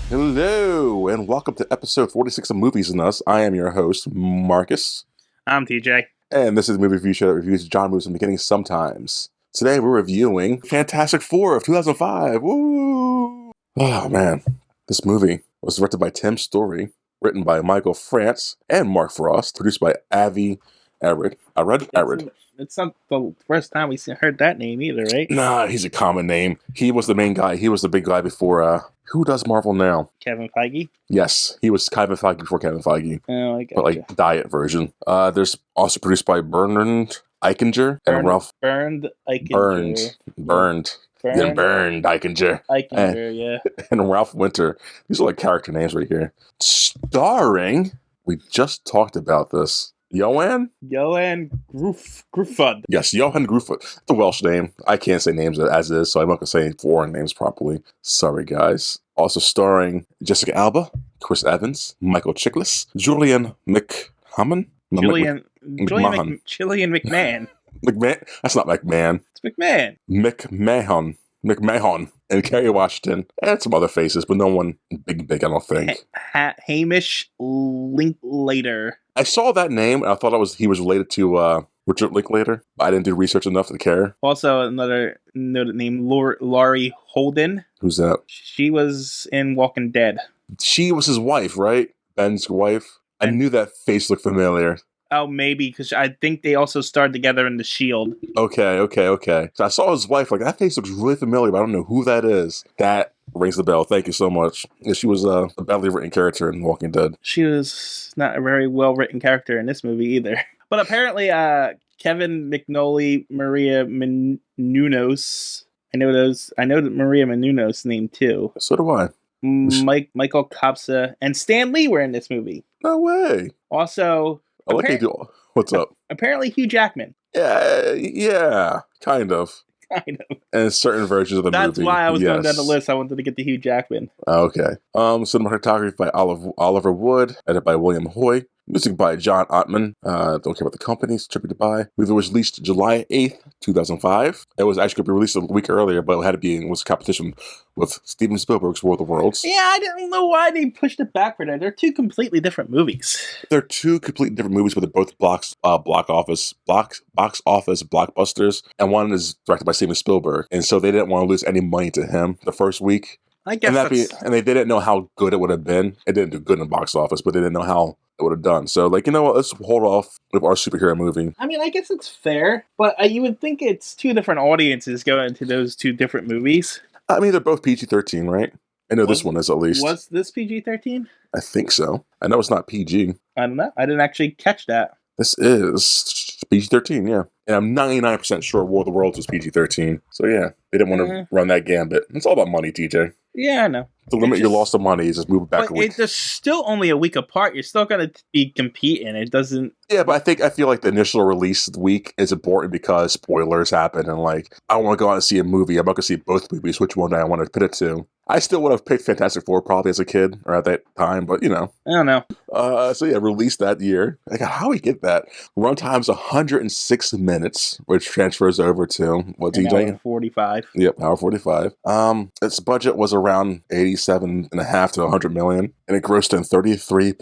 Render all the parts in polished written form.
Hello, and welcome to episode 46 of Movies and Us. I am your host, Marcus. I'm TJ. And this is a movie review show that reviews genre movies in the beginning sometimes. Today we're reviewing Fantastic Four of 2005. Woo! Oh, man. This movie was directed by Tim Story, written by Michael France and Mark Frost, produced by Avi Arad. It's not the first time we heard that name either, right? Nah, he's a common name. He was the main guy. He was the big guy before, who does Marvel now? Kevin Feige? Yes, he was Kevin Feige before Kevin Feige. Oh, I gotcha. But like diet version. There's also produced by Bernard Eichinger and Ralph. Burned Eichinger. Burned Eichinger. Yeah. And Ralph Winter. These are like character names right here. Starring, we just talked about this, Johan Gruffudd. Yes, Johan Gruffudd. That's a Welsh name. I can't say names as is, so I'm not going to say foreign names properly. Sorry, guys. Also starring Jessica Alba, Chris Evans, Michael Chiklis, Julian McMahon. Julian McMahon. McMahon? That's not McMahon. It's McMahon. McMahon. And Kerry Washington. And some other faces, but no one big, I don't think. Hamish Linklater. I saw that name, and I thought he was related to Richard Linklater. I didn't do research enough to care. Also, another noted name, Laurie Holden. Who's that? She was in Walking Dead. She was his wife, right? Ben's wife. I knew that face looked familiar. Oh, maybe, because I think they also starred together in The Shield. Okay. So I saw his wife, like, that face looks really familiar, but I don't know who that is. That rings the bell. Thank you so much. Yeah, she was a badly written character in Walking Dead. She was not a very well-written character in this movie either. But apparently, Kevin McNally, Maria Menounos, I know that Maria Menounos' name too. So do I. Michael Kopsa and Stan Lee were in this movie. No way. Also, I like do. What's up? Apparently, Hugh Jackman. Yeah, kind of. And certain versions of the movie. That's why I was going down the list. I wanted to get the Hugh Jackman. Okay. Cinematography by Oliver Wood, edited by William Hoy. Music by John Ottman. Don't care about the companies. Attributed by. Movie was released July 8th, 2005. It was actually going to be released a week earlier, but it was competition with Steven Spielberg's War of the Worlds. Yeah, I don't know why they pushed it back for that. They're two completely different movies. They're two completely different movies, but they're both box office blockbusters, and one is directed by Steven Spielberg, and so they didn't want to lose any money to him the first week. I guess and they didn't know how good it would have been. It didn't do good in the box office, but they didn't know how it would have done. So, like, you know what? Let's hold off with our superhero movie. I mean, I guess it's fair, but you would think it's two different audiences going into those two different movies. I mean, they're both PG-13, right? I know this one is at least. Was this PG-13? I think so. I know it's not PG. I don't know. I didn't actually catch that. This is PG-13, yeah. And I'm 99% sure War of the Worlds was PG-13. So, yeah, they didn't want to run that gambit. It's all about money, TJ. Yeah, I know. To limit your loss of money is just move it back a week. They're still only a week apart. You're still going to be competing. It doesn't... Yeah, but I feel like the initial release week is important because spoilers happen. And, like, I don't want to go out and see a movie. I'm not going to see both movies. Which one do I want to put it to? I still would have picked Fantastic Four probably as a kid or at that time, but, you know. I don't know. So, yeah, released that year. Like, how we get that? Runtime is 106 minutes, which transfers over to, what, DJ? Hour 45. Yep, hour 45. Its budget was around 87.5 to 100 million, and it grossed in 333.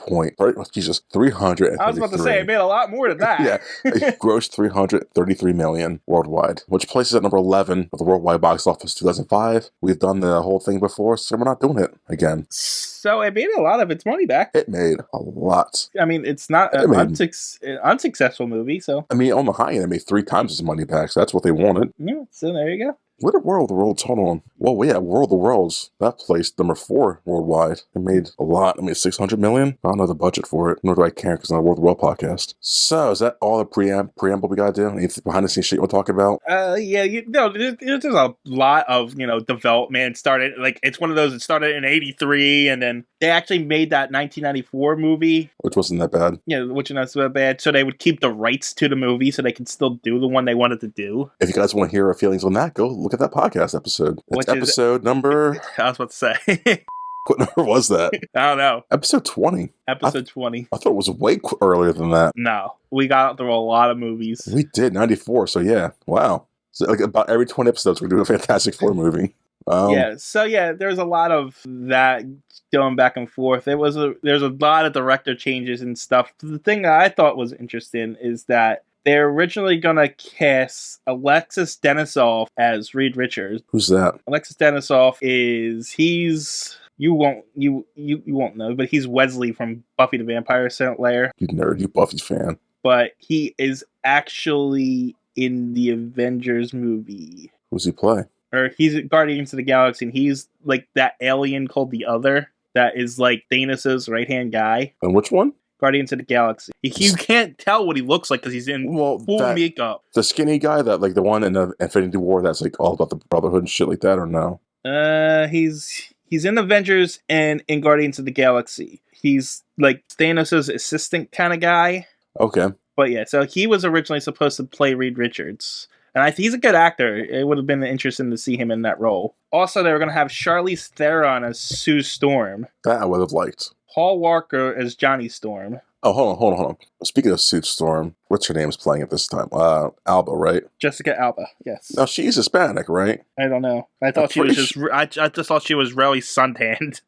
I was about to say, it made a lot more than that. Yeah, it grossed 333 million worldwide, which places at number 11 of the worldwide box office 2005. We've done the whole thing before, so we're not doing it again. So it made a lot of its money back. It made a lot. I mean, it's not an unsuccessful movie, so... I mean, on the high end, it made 3 times its money back, so that's what they wanted. Yeah, so there you go. What did World of the Worlds? Hold on. Well, yeah, World of the Worlds. That placed number 4 worldwide. It made a lot. I mean, 600 million? I don't know the budget for it. Nor do I care because it's not a World of the World podcast. So, is that all the preamble we got to do? Anything behind the scenes shit you want to talk about? Yeah, there's a lot of, development. Started, it's one of those that started in 83, and then they actually made that 1994 movie. Which wasn't that bad. Yeah, which wasn't so bad. So they would keep the rights to the movie so they could still do the one they wanted to do. If you guys want to hear our feelings on that, go look at that podcast episode. It's episode number... I was about to say. What number was that? I don't know. Episode 20. Episode 20. I thought it was way earlier than that. No. We got through a lot of movies. We did, 94, so yeah. Wow. So about every 20 episodes, we're doing a Fantastic Four movie. Yeah, so yeah, there's a lot of that going back and forth. There's a lot of director changes and stuff. The thing that I thought was interesting is that they're originally gonna cast Alexis Denisof as Reed Richards. Who's that? Alexis Denisof he's you won't know, but he's Wesley from Buffy the Vampire Slayer. You nerd, you Buffy fan. But he is actually in the Avengers movie. Who's he play? Or he's Guardians of the Galaxy, and he's like that alien called the Other that is like Thanos' right-hand guy. And which one? Guardians of the Galaxy. You can't tell what he looks like because he's in full makeup. The skinny guy, that like the one in the Infinity War that's like all about the Brotherhood and shit like that, or no? He's in Avengers and in Guardians of the Galaxy. He's like Thanos' assistant kind of guy. Okay. But yeah, so he was originally supposed to play Reed Richards. And he's a good actor. It would have been interesting to see him in that role. Also, they were going to have Charlize Theron as Sue Storm. That I would have liked. Paul Walker as Johnny Storm. Oh, hold on. Speaking of Sue Storm, what's her name's playing at this time? Alba, right? Jessica Alba, yes. Now, she's Hispanic, right? I don't know. I thought she was just... I just thought she was really suntanned.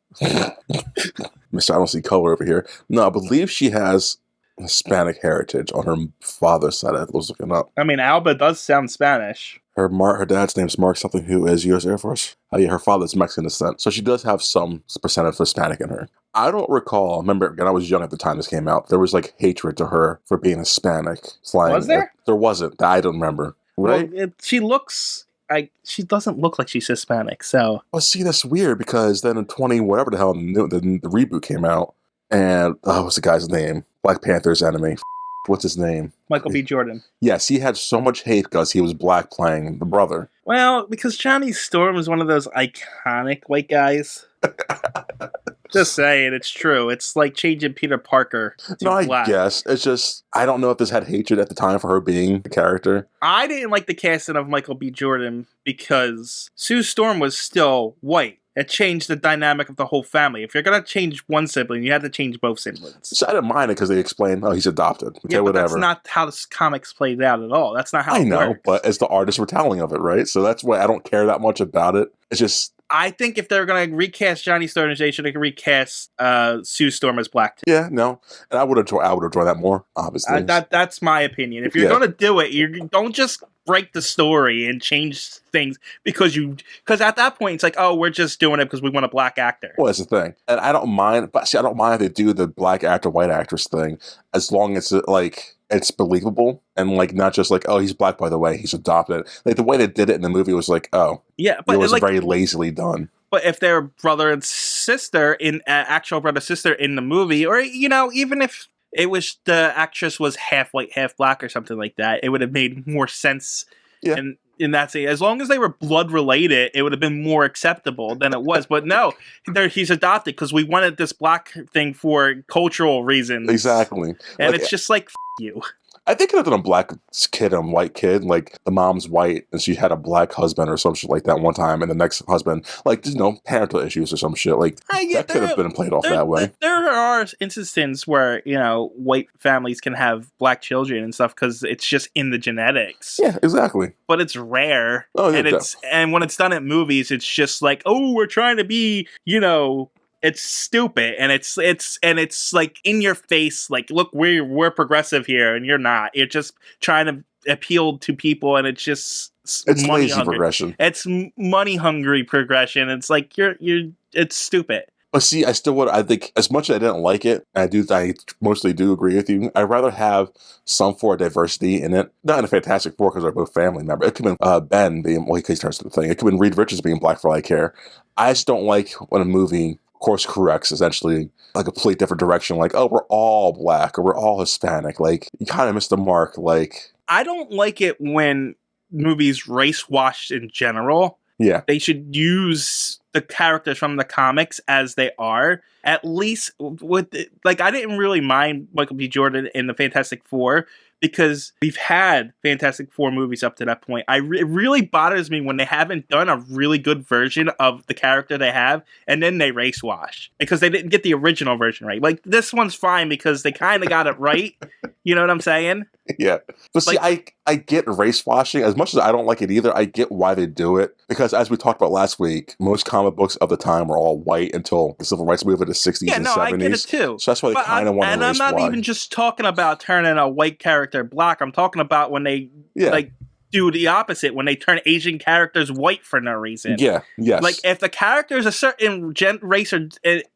Mister, I don't see color over here. No, I believe she has Hispanic heritage on her father's side. I was looking up. I mean, Alba does sound Spanish. Her dad's name's Mark something, who is U.S. Air Force. Oh yeah, her father's Mexican descent, so she does have some percent of Hispanic in her. I don't recall. Remember, when I was young at the time this came out, there was like hatred to her for being Hispanic. Flying. Was there? There wasn't. I don't remember. Right? Well, she doesn't look like she's Hispanic. So. Well, see, that's weird because then in 20 whatever the hell the reboot came out, and what's the guy's name? Black Panther's enemy. What's his name? Michael B. Jordan. Yes, he had so much hate because he was black playing the brother. Well, because Johnny Storm is one of those iconic white guys. Just saying, it's true. It's like changing Peter Parker to black. I guess. It's just, I don't know if this had hatred at the time for her being the character. I didn't like the casting of Michael B. Jordan because Sue Storm was still white. It changed the dynamic of the whole family. If you're going to change one sibling, you have to change both siblings. So I didn't mind it because they explained, he's adopted. Okay, yeah, but whatever. That's not how this comics played out at all. That's not how it works. But it's the artist retelling of it, right? So that's why I don't care that much about it. It's just... I think if they're going to recast Johnny Storm, they should recast Sue Storm as Black too. Yeah, no. And I would enjoy that more, obviously. That's my opinion. If you're going to do it, you don't just break the story and change things because at that point it's like, oh, we're just doing it because we want a black actor. Well, that's the thing. And I don't mind, but see, I don't mind if they do the black actor, white actress thing, as long as it's believable and like not just like, oh, he's black, by the way, he's adopted. Like the way they did it in the movie was like, oh, yeah, but it was very lazily done. But if they're brother and sister actual brother sister in the movie, or even if it was the actress was half white, half black, or something like that, it would have made more sense. Yeah. In that scene, as long as they were blood related, it would have been more acceptable than it was. But no, he's adopted because we wanted this black thing for cultural reasons. Exactly, and it's just like you. I think of a black kid and white kid, like the mom's white and she had a black husband or some shit like that one time, and the next husband, like, parental issues or some shit. Like, that could have been played off that way. There are instances where, white families can have black children and stuff because it's just in the genetics. Yeah, exactly. But it's rare. Oh, yeah, and when it's done at movies, it's just like, oh, we're trying to be, it's stupid, and it's like in your face, like, look, we're progressive here, and you're not. You're just trying to appeal to people, and it's money lazy hungry. Progression. It's money hungry progression. It's like it's stupid. But see, I think as much as I didn't like it, I mostly do agree with you. I'd rather have some form of diversity in it. Not in a Fantastic Four because they're both family members. It could have been Ben being, he turns to the thing. It could have been Reed Richards being black for all I care. I just don't like when a movie course corrects essentially like a complete different direction. Like, oh, we're all black or we're all Hispanic. Like, you kind of missed the mark. Like, I don't like it when movies race wash in general. Yeah. They should use the characters from the comics as they are. At least I didn't really mind Michael B. Jordan in the Fantastic Four because we've had Fantastic Four movies up to that point. It really bothers me when they haven't done a really good version of the character they have, and then they race wash because they didn't get the original version right. Like, this one's fine because they kind of got it right. You know what I'm saying? Yeah. But see, I get race washing. As much as I don't like it either, I get why they do it. Because as we talked about last week, most comic books of the time were all white until the Civil Rights Movement of the 60s and 70s. I get it too. So that's why they kind of want to race And I'm not even just talking about turning a white character black. I'm talking about when they do the opposite, when they turn Asian characters white for no reason. Yeah, yes. Like, if the character is a certain race or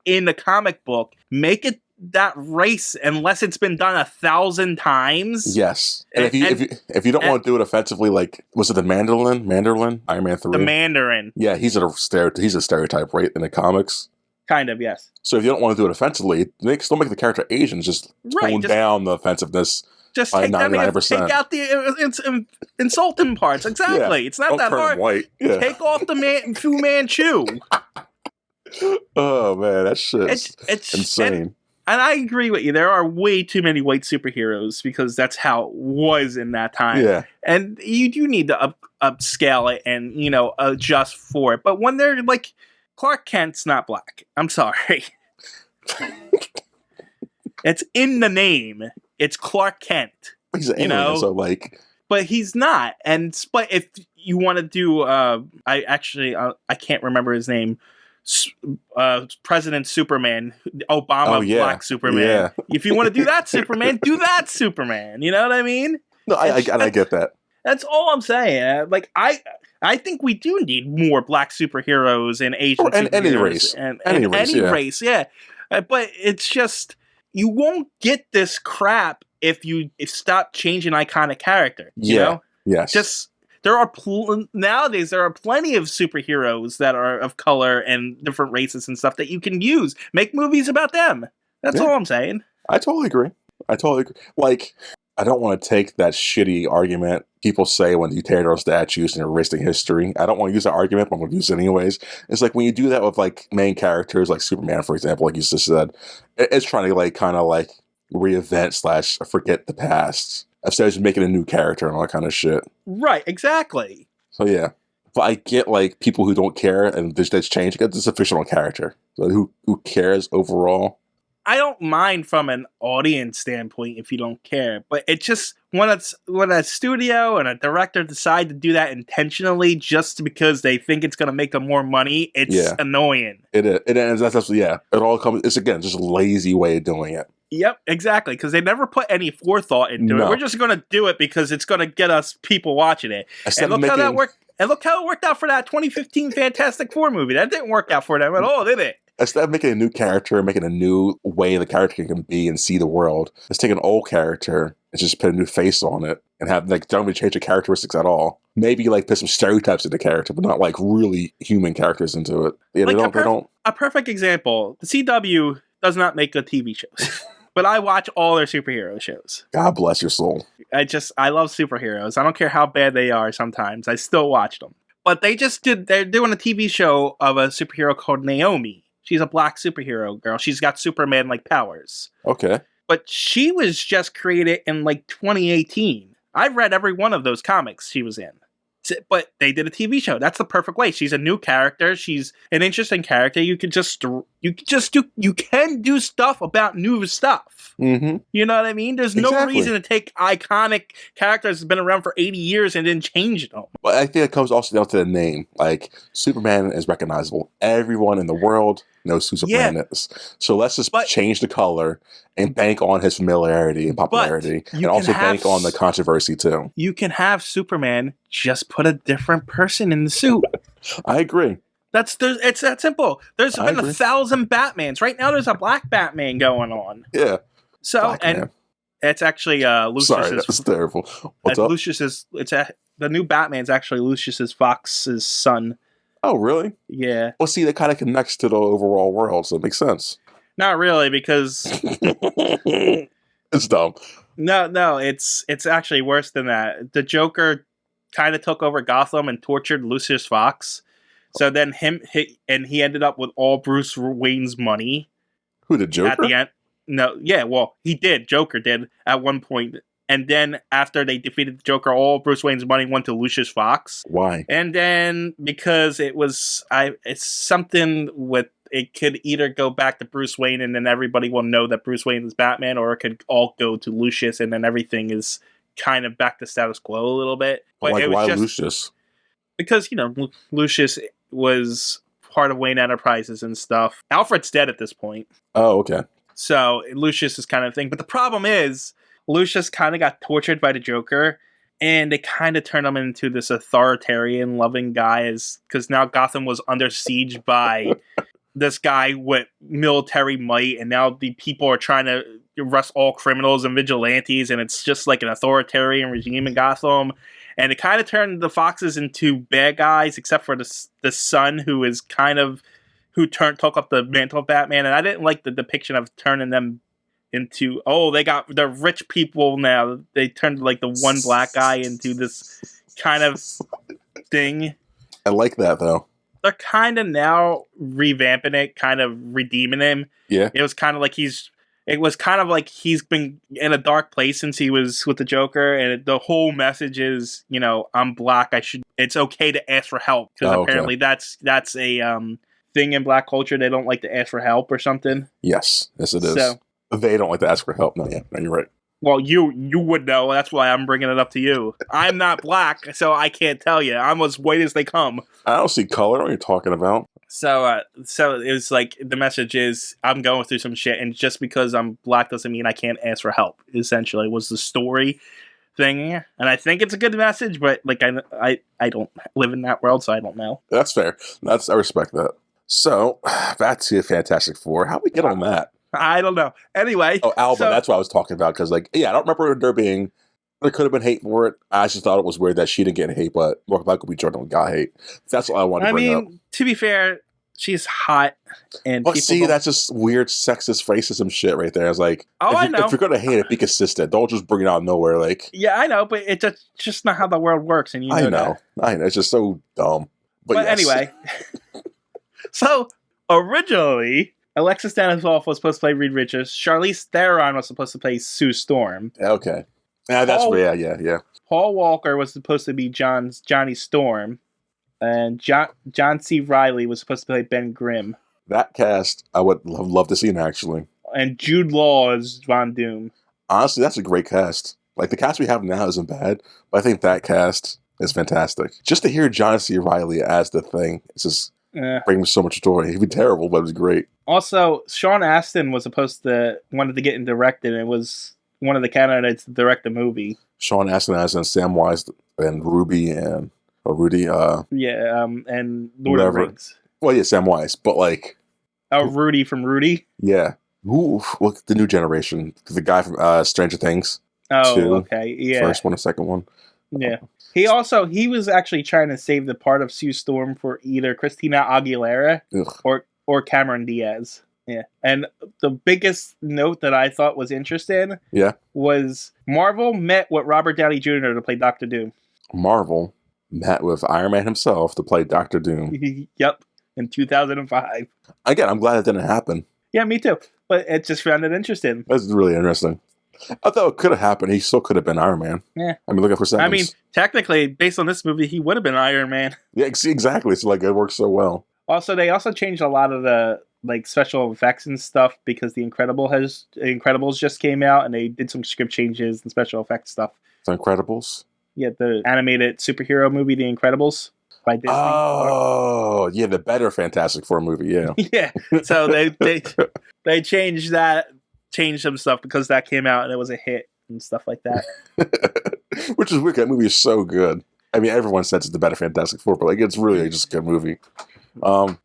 in the comic book, make it that race unless it's been done 1,000 times. Yes. And if you don't want to do it offensively, like, was it the Mandarin? Iron Man 3? The Mandarin. Yeah, he's a stereotype, right, in the comics? Kind of, yes. So if you don't want to do it offensively, still make the character Asian. Just tone down the offensive-ness. Just by take 99%. Take out the insulting parts. Exactly. Yeah. It's not that hard. White. Yeah. Take off the Fu Manchu. Oh man, that shit's insane. And I agree with you. There are way too many white superheroes because that's how it was in that time. Yeah. And you do need to upscale it and, adjust for it. But when they're like, Clark Kent's not black. I'm sorry. It's in the name. It's Clark Kent. He's an alien, so like... But he's not. But if you want to do... I can't remember his name. President Superman, Obama Black Superman. Yeah. If you want to do that Superman, do that Superman. You know what I mean? No, I get that. That's all I'm saying. Like, I think we do need more black superheroes and Asian superheroes. Any race. Any race, yeah. But it's just, you won't get this crap if you stop changing iconic character. You know? Yes. Just... nowadays there are plenty of superheroes that are of color and different races and stuff that you can use. Make movies about them. That's all I'm saying. I totally agree. Like, I don't want to take that shitty argument people say when you tear down statues and erasing history. I don't want to use that argument, but I'm going to use it anyways. It's like when you do that with like main characters like Superman, for example, like you just said, it's trying to like kind of like reinvent / forget the past. Instead of just making a new character and all that kind of shit. Right, exactly. So yeah. But I get like people who don't care and that's change. It's a fictional character. So who cares overall? I don't mind from an audience standpoint if you don't care. But it just when a studio and a director decide to do that intentionally just because they think it's gonna make them more money, it's annoying. It is. It all comes it's again just a lazy way of doing it. Yep, exactly, because they never put any forethought into it. We're just going to do it because it's going to get us people watching it. And look how that worked. And look how it worked out for that 2015 Fantastic Four movie. That didn't work out for them at all, did it? Instead of making a new character, making a new way the character can be and see the world, let's take an old character and just put a new face on it and have like don't even change the characteristics at all. Maybe like put some stereotypes in the character, but not like really human characters into it. Yeah, like they don't. A perfect example: the CW does not make good TV shows. But I watch all their superhero shows. God bless your soul. I love superheroes. I don't care how bad they are sometimes. I still watch them. But they're doing a TV show of a superhero called Naomi. She's a black superhero girl. She's got Superman-like powers. Okay. But she was just created in like 2018. I've read every one of those comics she was in. But they did a TV show. That's the perfect way. She's a new character. She's an interesting character. You can do stuff about new stuff. Mm-hmm. You know what I mean? There's no reason to take iconic characters that's been around for 80 years and then change them. But I think it comes also down to the name. Like, Superman is recognizable. Everyone in the world knows who Superman is. So let's just change the color and bank on his familiarity and popularity. And also bank on the controversy, too. You can have Superman, just put a different person in the suit. I agree. It's that simple. There's been 1,000 Batmans. Right now there's a black Batman going on. Yeah. So, black and it's actually Lucius. Sorry, that's terrible. What's up? The new Batman's actually Lucius Fox's son. Oh, really? Yeah. Well, see, that kind of connects to the overall world, so it makes sense. Not really, because it's dumb. No, it's actually worse than that. The Joker kind of took over Gotham and tortured Lucius Fox. So then he ended up with all Bruce Wayne's money. Who, the Joker? At the end. No, yeah, well, he did. Joker did at one point. And then after they defeated the Joker, all Bruce Wayne's money went to Lucius Fox. Why? And then because it's something with, it could either go back to Bruce Wayne and then everybody will know that Bruce Wayne is Batman, or it could all go to Lucius and then everything is kind of back to status quo a little bit. But Like, it was why just Lucius? because, Lucius was part of Wayne Enterprises and stuff. Alfred's dead at this point. Oh, okay. So Lucius is kind of thing. But the problem is, Lucius kind of got tortured by the Joker, and they kind of turned him into this authoritarian, loving guy, because now Gotham was under siege by this guy with military might, and now the people are trying to arrest all criminals and vigilantes, and it's just like an authoritarian regime in Gotham. And it kind of turned the Foxes into bad guys, except for the son, who is kind of took up the mantle of Batman. And I didn't like the depiction of turning them into, they're rich people now. They turned like the one black guy into this kind of thing. I like that though. They're kind of now revamping it, kind of redeeming him. Yeah. It was kind of like he's been in a dark place since he was with the Joker, and the whole message is, I'm black. It's okay to ask for help, because apparently that's a thing in black culture. They don't like to ask for help or something. Yes, it is. So, they don't like to ask for help. No, you're right. Well, you would know. That's why I'm bringing it up to you. I'm not black, so I can't tell you. I'm as white as they come. I don't see color. What are you talking about? So it was like, the message is, I'm going through some shit, and just because I'm black doesn't mean I can't ask for help. Essentially, was the story thing, and I think it's a good message. But like, I don't live in that world, so I don't know. That's fair. I respect that. So back to Fantastic Four. How we get on that? I don't know. Anyway. Oh, Alba, that's what I was talking about. Because, I don't remember there could have been hate for it. I just thought it was weird that she didn't get hate, but Michael B. Jordan got hate. That's all I wanted to bring up. To be fair, she's hot. And that's just weird sexist racism shit right there. I was like, I know. If you're going to hate it, be consistent. Don't just bring it out of nowhere. Yeah, I know, but it's just not how the world works. And I know. It's just so dumb. But yes. Anyway. So, originally, Alexis Stanislav was supposed to play Reed Richards. Charlize Theron was supposed to play Sue Storm. Okay. Yeah. Paul Walker was supposed to be Johnny Storm. And John C. Reilly was supposed to play Ben Grimm. That cast, I would love to see him, actually. And Jude Law is Von Doom. Honestly, that's a great cast. Like, the cast we have now isn't bad, but I think that cast is fantastic. Just to hear John C. Reilly as the Thing, it's just bring me so much joy. He'd be terrible, but it was great. Also, Sean Astin wanted to get and direct it, and it was one of the candidates to direct the movie. Sean Astin as in Samwise and Rudy. And Lord of the Rings. Well, yeah, Samwise, but like... Oh, Rudy from Rudy? Yeah. Look, the new generation. The guy from Stranger Things. Oh, 2. Okay, yeah. First one and second one. Yeah. He was actually trying to save the part of Sue Storm for either Christina Aguilera or Cameron Diaz. Yeah. And the biggest note that I thought was interesting was Marvel met with Robert Downey Jr. to play Doctor Doom. Marvel met with Iron Man himself to play Doctor Doom. Yep. In 2005. Again, I'm glad it didn't happen. Yeah, me too. But it just found it interesting. That's really interesting. I thought it could have happened. He still could have been Iron Man. Yeah. I mean, look at for seconds. I mean, technically, based on this movie, he would have been Iron Man. Yeah, exactly. It's like it works so well. Also, they also changed a lot of the special effects and stuff because The Incredibles just came out, and they did some script changes and special effects stuff. The Incredibles? Yeah, the animated superhero movie, The Incredibles, by Disney. Oh, yeah, the better Fantastic Four movie, yeah. Yeah, so they changed some stuff because that came out and it was a hit and stuff like that. Which is weird. That movie is so good. I mean, everyone says it's the better Fantastic Four, but it's really just a good movie.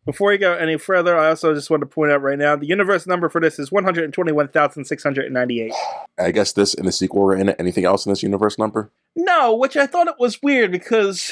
Before we go any further, I also just want to point out right now, the universe number for this is 121,698. I guess this and the sequel are in it. Anything else in this universe number? No, which I thought it was weird because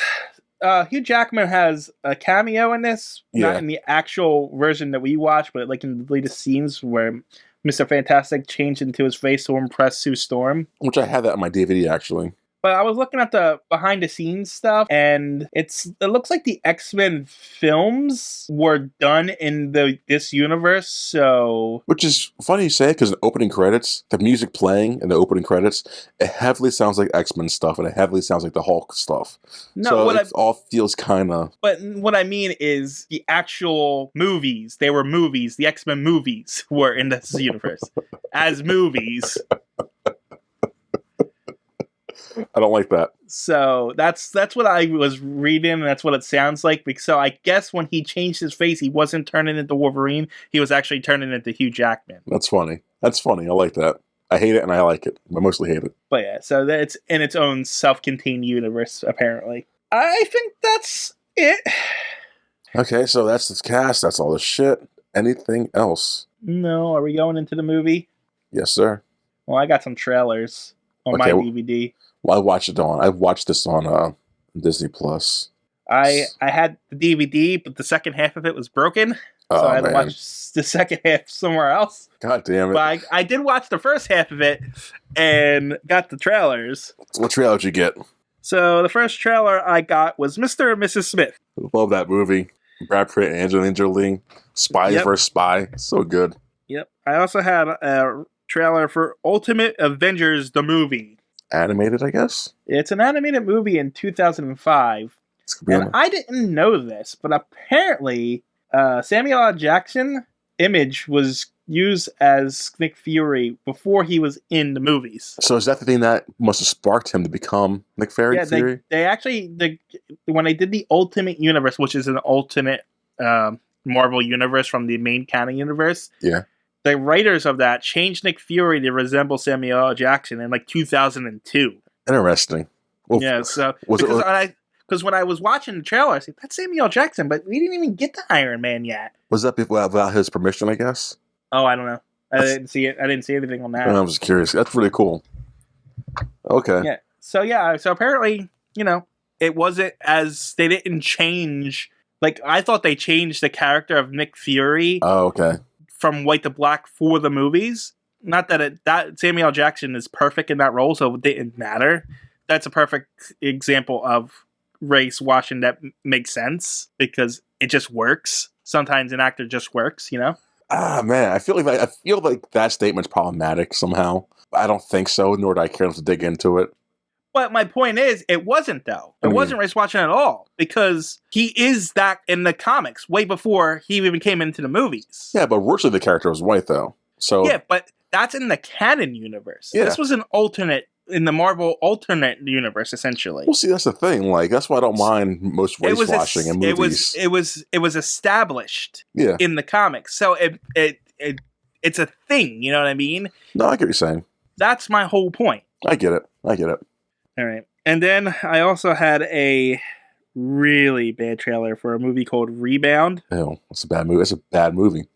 Hugh Jackman has a cameo in this, not in the actual version that we watched, but like in the latest scenes where Mr. Fantastic changed into his face to impress Sue Storm. Which I had that on my DVD, actually. But I was looking at the behind the scenes stuff, and it looks like the X-Men films were done in this universe. So Which is funny you say, because in the opening credits, the music playing in the opening credits, it heavily sounds like X-Men stuff, and it heavily sounds like the Hulk stuff. no, So it all feels kind of... But what I mean is the actual movies. They were movies. The X-Men movies were in this universe as movies. I don't like that. So that's what I was reading, and that's what it sounds like. So I guess when he changed his face, he wasn't turning into Wolverine. He was actually turning into Hugh Jackman. That's funny. That's funny. I like that. I hate it and I like it. I mostly hate it. But yeah, so that's in its own self-contained universe, apparently. I think that's it. Okay, so that's the cast. That's all the shit. Anything else? No, are we going into the movie? Yes, sir. Well, I got some trailers on my DVD. Well, I watched this on Disney Plus. I had the DVD, but the second half of it was broken. So I had to watch the second half somewhere else. God damn it. But I did watch the first half of it and got the trailers. What trailer did you get? So the first trailer I got was Mr. and Mrs. Smith. Love that movie. Brad Pitt and Angelina Jolie. Spy versus Spy. So good. Yep. I also had a trailer for Ultimate Avengers, the movie. Animated, I guess? It's an animated movie in 2005. And I didn't know this, but apparently Samuel L. Jackson image was used as Nick Fury before he was in the movies. So is that the thing that must have sparked him to become Nick Fury? Yeah, they actually, when they did the Ultimate Universe, which is an alternate Marvel universe from the main canon universe, yeah, the writers of that changed Nick Fury to resemble Samuel L. Jackson in like 2002. Interesting. Well, yeah, so because when I was watching the trailer, I said, that's Samuel L. Jackson, but we didn't even get to Iron Man yet. Was that without his permission, I guess? Oh, I don't know. I didn't see it. I didn't see anything on that. I was just curious. That's really cool. Okay. Yeah. So apparently, it wasn't as they didn't change. Like I thought they changed the character of Nick Fury. Oh, okay. From white to black for the movies. Not that Samuel L. Jackson is perfect in that role, so it didn't matter. That's a perfect example of race washing that makes sense because it just works. Sometimes an actor just works, Ah, man, I feel like that statement's problematic somehow. I don't think so, nor do I care enough to dig into it. But my point is, it wasn't, though. It wasn't race watching at all, because he is that in the comics way before he even came into the movies. Yeah, but originally the character was white, though. So yeah, but that's in the canon universe. Yeah. This was an alternate, in the Marvel alternate universe, essentially. Well, see, that's the thing. Like, that's why I don't mind most race washing in movies. It was established Yeah. in the comics. So it's a thing, you know what I mean? No, I get what you're saying. That's my whole point. I get it. All right. And then I also had a really bad trailer for a movie called Rebound. Ew, that's a bad movie. That's a bad movie.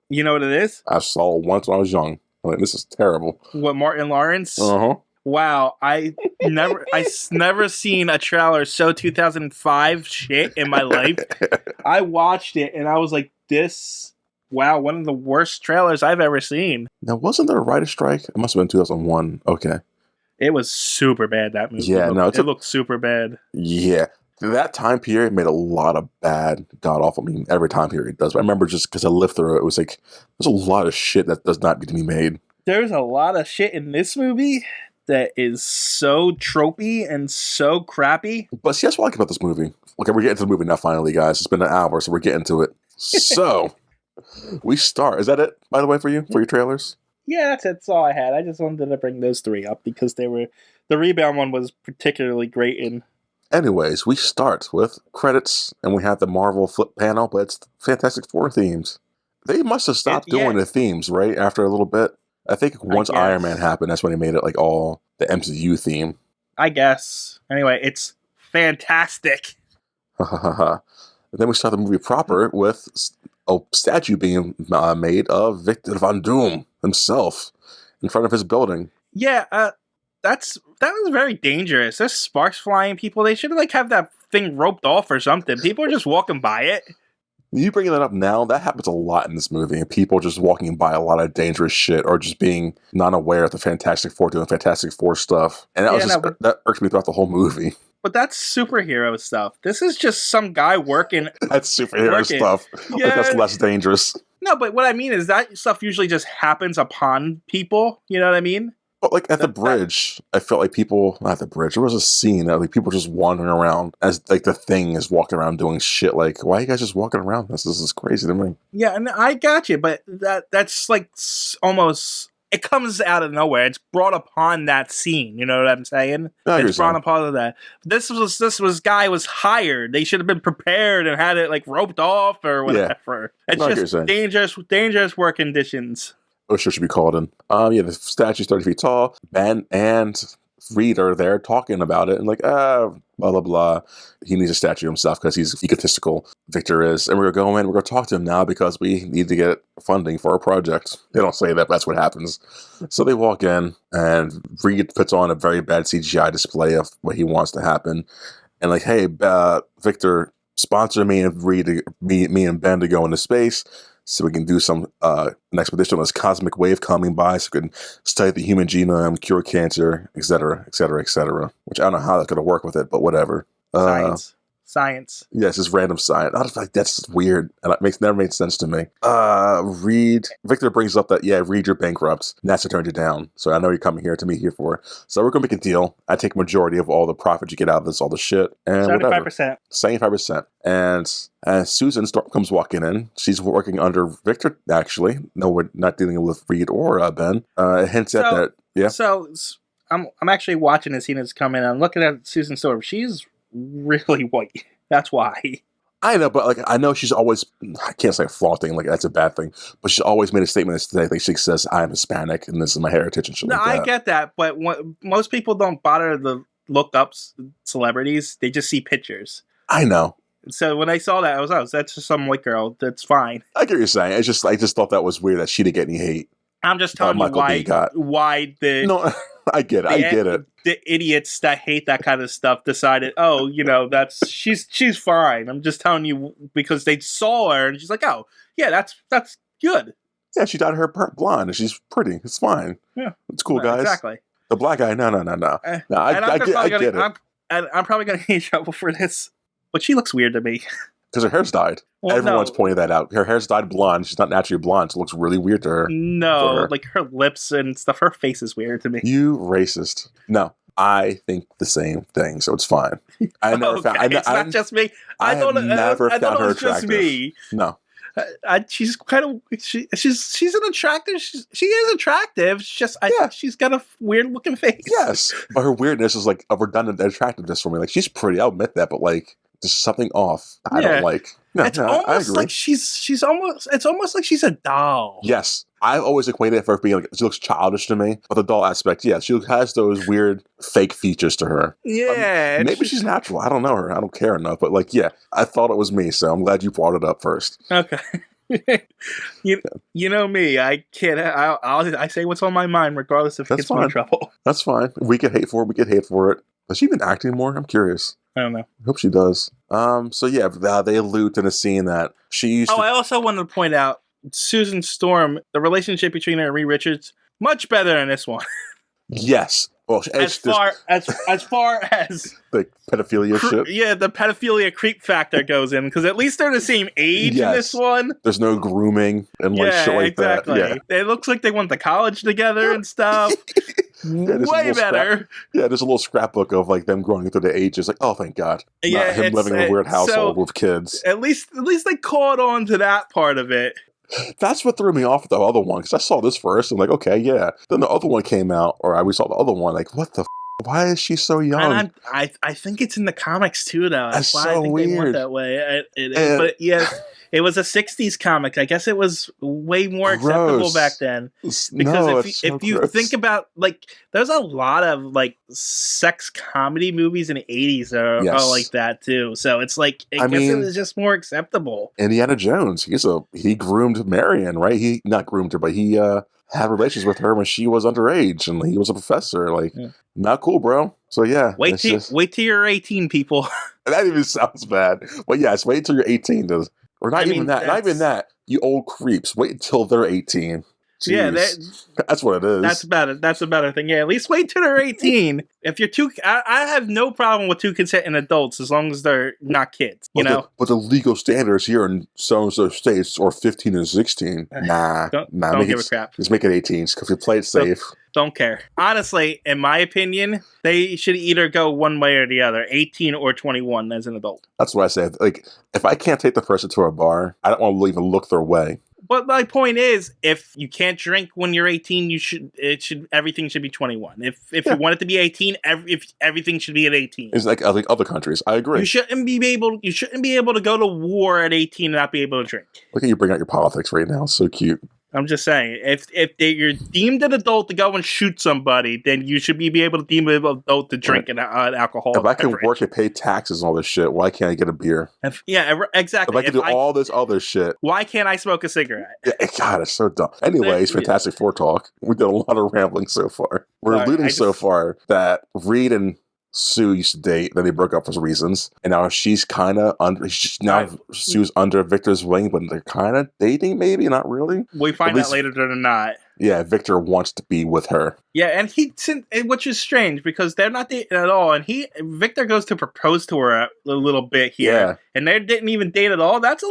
You know what it is? I saw it once when I was young. I'm like, this is terrible. What, Martin Lawrence? Uh-huh. Wow, I never seen a trailer so 2005 shit in my life. I watched it and I was like, wow, one of the worst trailers I've ever seen. Now, wasn't there a writer's strike? It must have been 2001. Okay. It was super bad, that movie. Yeah, it looked super bad. Yeah. That time period made a lot of bad, god-awful, I mean, every time period does. But I remember just because I lived through it, it was like, there's a lot of shit that does not need to be made. There's a lot of shit in this movie that is so tropey and so crappy. But see, that's what I like about this movie. Okay, we're getting to the movie now finally, guys. It's been an hour, so we're getting to it. So, we start. Is that it, by the way, for you? For your trailers? Yeah, that's all I had. I just wanted to bring those three up because the Rebound one was particularly great in. Anyways, we start with credits, and we have the Marvel flip panel, but it's Fantastic Four themes. They must have stopped doing the themes, right, after a little bit. I think once Iron Man happened, that's when they made it like all the MCU theme. I guess. Anyway, it's fantastic. Then we start the movie proper with a statue being made of Victor Von Doom himself in front of his building. Yeah, that was very dangerous. There's sparks flying, people. They should have have that thing roped off or something. People are just walking by it. You bringing that up now, that happens a lot in this movie. And people just walking by a lot of dangerous shit or just being not aware of the Fantastic Four doing Fantastic Four stuff. And that irks me throughout the whole movie. But that's superhero stuff. This is just some guy working. That's superhero stuff. Yeah. Like, that's less dangerous. No, but what I mean is that stuff usually just happens upon people. You know what I mean? But like at the bridge, I felt like people, not at the bridge, there was a scene that like people just wandering around as like the Thing is walking around doing shit. Like, why are you guys just walking around? This is crazy to me. Yeah, and I got you, but that's like almost, it comes out of nowhere. It's brought upon that scene. You know what I'm saying? It's brought upon of that. This guy was hired. They should have been prepared and had it like roped off or whatever. Yeah. It's just dangerous work conditions. Oh, sure, should be called in. The statue's 30 feet tall. Ben and Reed are there talking about it, and like, blah, blah, blah. He needs a statue himself because he's egotistical. Victor is. And we're going to talk to him now because we need to get funding for our project. They don't say that, but that's what happens. So they walk in, and Reed puts on a very bad CGI display of what he wants to happen. And like, hey, Victor, sponsor me and Reed, me and Ben to go into space, so we can do an expedition on this cosmic wave coming by, so we can study the human genome, cure cancer, etc., etc., etc. Which I don't know how that's going to work with it, but whatever. Science. Yes, it's random science. I was like, that's weird, and it never made sense to me. Victor brings up that, Reed, you're bankrupt. NASA turned you down, so I know you're coming here to meet here for. So we're going to make a deal. I take majority of all the profit you get out of this, all the shit, and 75%. 75%. And Susan Storm comes walking in. She's working under Victor, actually. No, we're not dealing with Reed or Ben. Hints at that, yeah. So I'm actually watching the scene that's coming. I'm looking at Susan Storm. She's really white. That's why. I know, but like I know she's always, I can't say flaunting, like that's a bad thing, but she's always made a statement that like, she says, I'm Hispanic and this is my heritage and shit. No, I get that, but most people don't bother to look up celebrities. They just see pictures. I know. So when I saw that, I was, that's just some white girl. That's fine. I get what you're saying. It's just, I just thought that was weird that she didn't get any hate. I'm just telling you why the... No, I get it. The idiots that hate that kind of stuff decided, she's fine. I'm just telling you because they saw her and she's like, oh, yeah, that's good. Yeah, she dyed her blonde and she's pretty. It's fine. Yeah. It's cool, guys. Exactly. The black guy, no. I get it. I'm probably going to get in trouble for this, but she looks weird to me. Because her hair's dyed. Well, everyone's pointing that out. Her hair's dyed blonde. She's not naturally blonde. So it looks really weird to her. No, like her lips and stuff. Her face is weird to me. You racist. No, I think the same thing. So it's fine. I never found. It's not just me. I thought it was just me. No. She's kind of she's an attractive. She is attractive. It's just she's got a weird looking face. Yes, but her weirdness is like a redundant attractiveness for me. Like she's pretty. I'll admit that, but like. There's something off. I don't like. No, it's almost like she's almost. It's almost like she's a doll. Yes, I've always equated it for being like she looks childish to me. But the doll aspect, yeah, she has those weird fake features to her. Yeah, maybe she's natural. I don't know her. I don't care enough. But like, yeah, I thought it was me. So I'm glad you brought it up first. Okay. You know me. I can't. I say what's on my mind, regardless if it gets me in trouble. That's fine. We get hate for it. We get hate for it. Has she been acting more? I'm curious. I don't know. I hope she does. So yeah, they allude to the scene that she used I also wanted to point out Susan Storm, the relationship between her and Reed Richards, much better in this one. Yes. Well, as far as the pedophilia shit. Yeah, the pedophilia creep factor goes in because at least they're the same age in this one. There's no grooming and like shit like that. Yeah, it looks like they went to college together and stuff. Way better. There's a little scrapbook of like them growing through the ages. Like, oh, thank God. Yeah, not him living in a weird household with kids. At least they caught on to that part of it. That's what threw me off with the other one, because I saw this first and like, okay, yeah. Then the other one came out, or we saw the other one, like, what the why is she so young? And I think it's in the comics too, though. That's why so I think weird. They went that way. But yeah, it was a 60s comic. I guess it was way more acceptable back then. Because if you think about, like, there's a lot of, like, sex comedy movies in the 80s that are like that, too. So it's like, I guess it was just more acceptable. Indiana Jones, he groomed Marion, right? He not groomed her, but he had relations with her when she was underage, and he was a professor. Like, not cool, bro. So yeah. Wait till you're 18, people. That even sounds bad. But yes, wait till you're 18 to Or not even that. Not even that. You old creeps. Wait until they're 18. Yeah, Jeez. That's what it is. That's better. That's a better thing. Yeah, at least wait till they're 18. If you're two, I have no problem with two consenting adults as long as they're not kids. You know. But the legal standards here in some states are 15 and 16. Nah, don't give a crap. Just make it 18 because we play it safe. Don't care. Honestly, in my opinion, they should either go one way or the other, 18 or 21 as an adult. That's what I say. Like, if I can't take the person to a bar, I don't want to even look their way. But my point is, if you can't drink when you're 18, everything should be 21. If you want it to be 18, everything should be at 18. It's like other countries. I agree. You shouldn't be able to go to war at 18 and not be able to drink. Look at you bring out your politics right now. So cute. I'm just saying, if you're deemed an adult to go and shoot somebody, then you should be able to deem an adult to drink an alcohol. If I can work and pay taxes and all this shit, why can't I get a beer? Exactly. If I can do all this other shit, why can't I smoke a cigarette? Yeah, God, it's so dumb. Anyways, Fantastic Four talk. We did a lot of rambling so far. We're alluding so far that Reed and Sue used to date, then they broke up for reasons, and now she's kind of Sue's under Victor's wing, but they're kind of dating, maybe not really. We find out later than not. Yeah, Victor wants to be with her. Yeah, and which is strange because they're not dating at all, and Victor goes to propose to her a little bit here, and they didn't even date at all. That's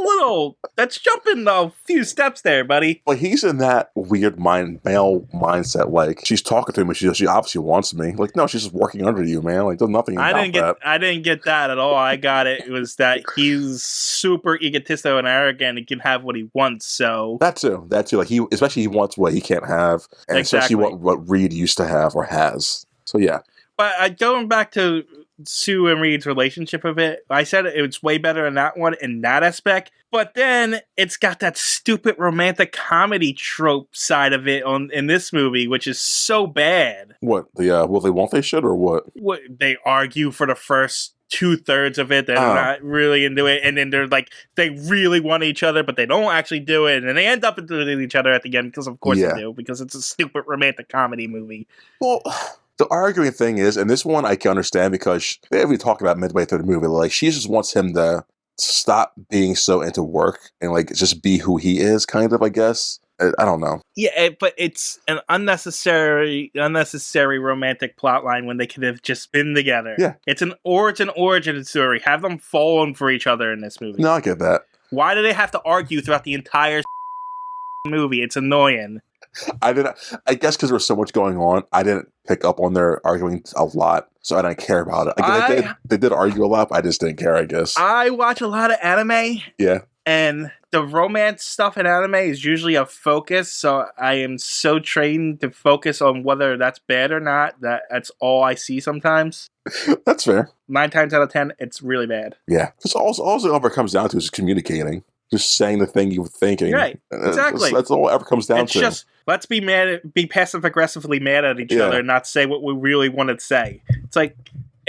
jumping a few steps there, buddy. Well, he's in that weird male mindset, like she's talking to him, and she obviously wants me. Like, no, she's just working under you, man. Like, there's nothing about that. I didn't get that at all. I got it. It was that he's super egotistical and arrogant. He can have what he wants. So that too. Like he wants what he can't have, and especially what Reed used to have or has. So yeah. But going back to Sue and Reed's relationship of it, I said it was way better in that one in that aspect. But then it's got that stupid romantic comedy trope side of it in this movie, which is so bad. What will they won't they should or what? What they argue for the first 2/3 of it, they're not really into it, and then they're like they really want each other, but they don't actually do it, and then they end up into each other at the end because of course they do, because it's a stupid romantic comedy movie. Well, the arguing thing is, and this one I can understand because we talked about midway through the movie, like she just wants him to stop being so into work and like just be who he is, kind of, I guess. I don't know. Yeah, but it's an unnecessary romantic plot line when they could have just been together. Yeah. It's an origin story. Have them fallen for each other in this movie. No, I get that. Why do they have to argue throughout the entire movie? It's annoying. I guess because there was so much going on, I didn't pick up on their arguing a lot, so I didn't care about it. They did argue a lot, but I just didn't care, I guess. I watch a lot of anime. Yeah. And the romance stuff in anime is usually a focus, so I am so trained to focus on whether that's bad or not, that's all I see sometimes. That's fair. 9 times out of 10, it's really bad. Yeah. Because all it ever comes down to is communicating. Just saying the thing you were thinking. Right. Exactly. That's all it ever comes down to. It's just, let's be passive-aggressively mad at each other and not say what we really want to say. It's like...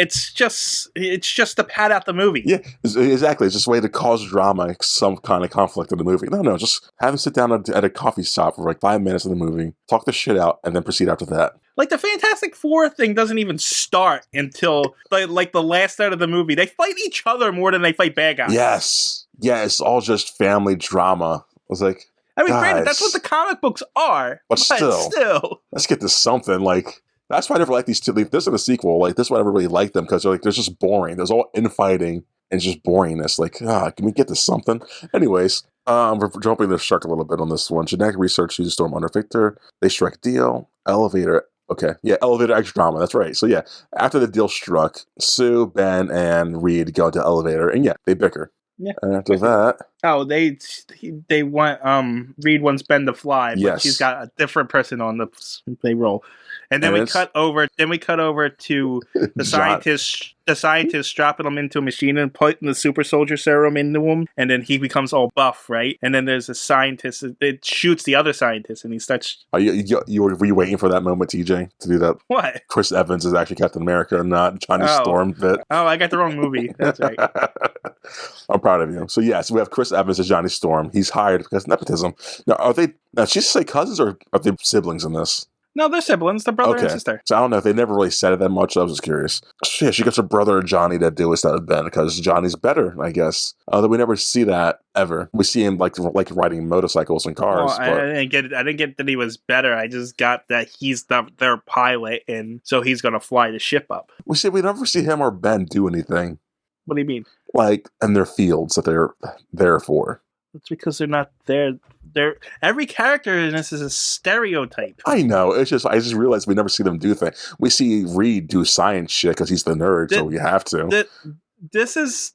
It's just to pad out the movie. Yeah, exactly. It's just a way to cause drama, some kind of conflict in the movie. No, just have him sit down at a coffee shop for like 5 minutes of the movie, talk the shit out, and then proceed after that. Like the Fantastic Four thing doesn't even start until like the last third of the movie. They fight each other more than they fight bad guys. Yes. Yeah, it's all just family drama. I was like, I mean, granted, that's what the comic books are. But still. Let's get to something like... That's why I never liked these two. This is a sequel. Like, this is why I never really liked them, because they're just boring. There's all infighting and just boringness. Like, can we get to something? Anyways, we're jumping the shark a little bit on this one. Genetic research uses Storm under Victor. They strike deal. Elevator. Okay. Yeah, elevator extra drama. That's right. So, yeah, after the deal struck, Sue, Ben, and Reed go into the elevator, and they bicker. Yeah. And after that... Oh, they want... Reed wants Ben to fly, but she's got a different person on the payroll. And then we cut over to the scientist. The scientist dropping him into a machine and putting the super soldier serum into him, and then he becomes all buff, right? And then there's a scientist that shoots the other scientist, and he starts. Were you waiting for that moment, TJ, to do that? What? Chris Evans is actually Captain America, and not Johnny Storm bit. Oh, I got the wrong movie. That's right. I'm proud of you. So yes, we have Chris Evans as Johnny Storm. He's hired because of nepotism. Now, are they? Now, she's say cousins or are they siblings in this? No, they're siblings. They're brother and Okay. sister. So I don't know if they never really said it that much. I was just curious. Yeah, she gets her brother Johnny to do instead of Ben because Johnny's better, I guess. Although we never see that ever. We see him like riding motorcycles and Well, cars. I didn't get it. I didn't get that he was better. I just got that he's their pilot, and so he's gonna fly the ship up. We never see him or Ben do anything What do you mean? like in their fields that they're there for. It's because they're not there. Every character in this is a stereotype. I know. I just realized we never see them do things. We see Reed do science shit because he's the nerd, so we have to. This is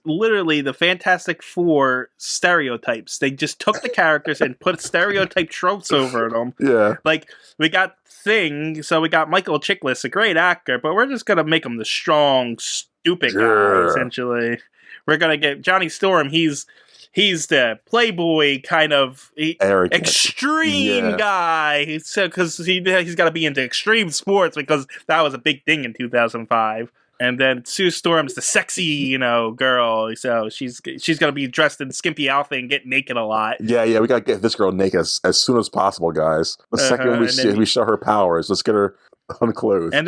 literally the Fantastic Four stereotypes. They just took the characters and put stereotype tropes over them. Yeah. Like, we got Thing, so we got Michael Chiklis, a great actor, but we're just gonna make him the strong, stupid guy, essentially. We're gonna get Johnny Storm, he's the playboy kind of extreme guy. So because he's got to be into extreme sports because that was a big thing in 2005. And then Sue Storm's the sexy, girl. So she's gonna be dressed in skimpy outfit and get naked a lot. Yeah. We gotta get this girl naked as soon as possible, guys. The second we show her powers, let's get her unclothed. And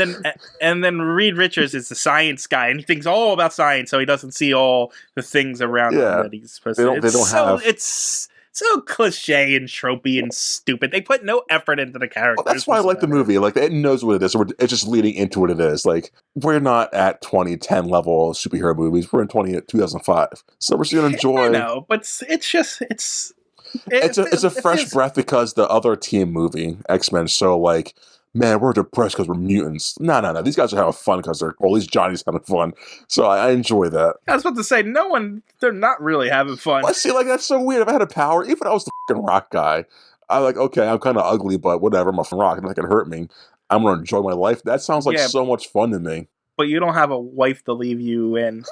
then Reed Richards is the science guy, and he thinks all about science, so he doesn't see all the things around him that he's supposed to. It's so cliche and tropey and stupid. They put no effort into the characters. Well, that's why I like the movie. Like, it knows what it is. It's just leading into what it is. Like, we're not at 2010 level superhero movies. We're in 2005. So we're still going to enjoy. I know, but it's a fresh breath because the other team movie, X-Men, so like, man, we're depressed because we're mutants. No. These guys are having fun because at least Johnny's having fun. So I enjoy that. I was about to say, they're not really having fun. I see, like, that's so weird. If I had a power, even if I was the fucking rock guy, I'm like, okay, I'm kind of ugly, but whatever, I'm a rock, and that can hurt me. I'm going to enjoy my life. That sounds like so much fun to me. But you don't have a wife to leave you in,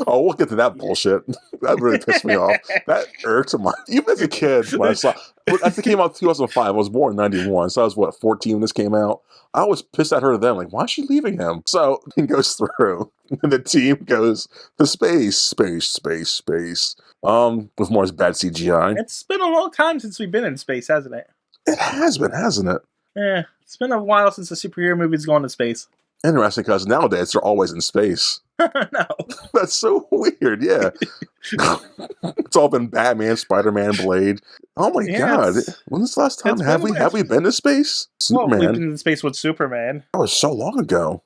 Oh, we'll get to that bullshit. That really pissed me off. That irked me. Even as a kid, when it came out in 2005, I was born in 91, so I was, 14 when this came out? I was pissed at her then, like, why is she leaving him? So, he goes through, and the team goes to space. With more bad CGI. It's been a long time since we've been in space, hasn't it? It has been, hasn't it? Yeah, it's been a while since a superhero movie's gone to space. Interesting, because nowadays they're always in space. No. That's so weird, yeah. It's all been Batman, Spider-Man, Blade. Oh my god. When's the last time have we been to space? Superman. Well, we've been in space with Superman. That was so long ago.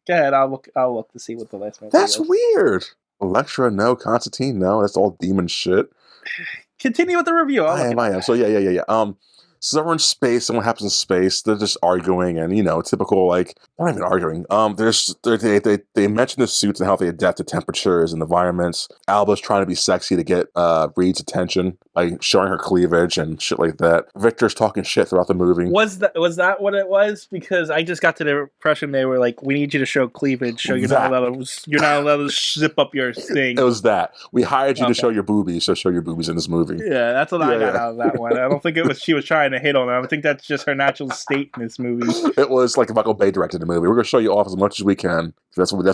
Go ahead, I'll look to see what the last movie That's weird. Elektra, no. Constantine, no. That's all demon shit. Continue with the review. I am. So yeah. So they're in space, and what happens in space? They're just arguing, and typical, like, not even arguing. They mention the suits and how they adapt to temperatures and environments. Alba's trying to be sexy to get Reed's attention, like showing her cleavage and shit like that. Victor's talking shit throughout the movie. Was that what it was? Because I just got to the impression they were like, we need you to show cleavage, so you're not allowed to zip up your thing. It was that. We hired you to show your boobies, so show your boobies in this movie. Yeah, that's what I got out of that one. I don't think it was she was trying to hit on it. I think that's just her natural state in this movie. It was like Michael Bay directed the movie. We're going to show you off as much as we can. That's what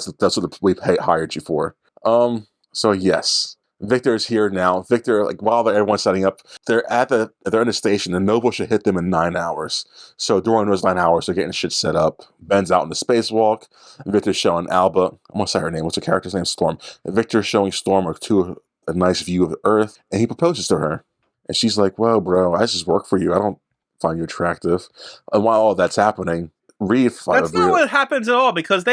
we hired you for. So yes, Victor is here now. Victor, like, while everyone's setting up, they're in the station, and Noble should hit them in 9 hours. So during those 9 hours, they're getting shit set up. Ben's out in the spacewalk. Victor's showing Alba. I'm gonna say her name. What's the character's name? Storm. Victor's showing Storm a nice view of the Earth, and he proposes to her. And she's like, "Whoa, bro, I just work for you. I don't find you attractive." And while all that's happening, Reed... That's not what happens at all, because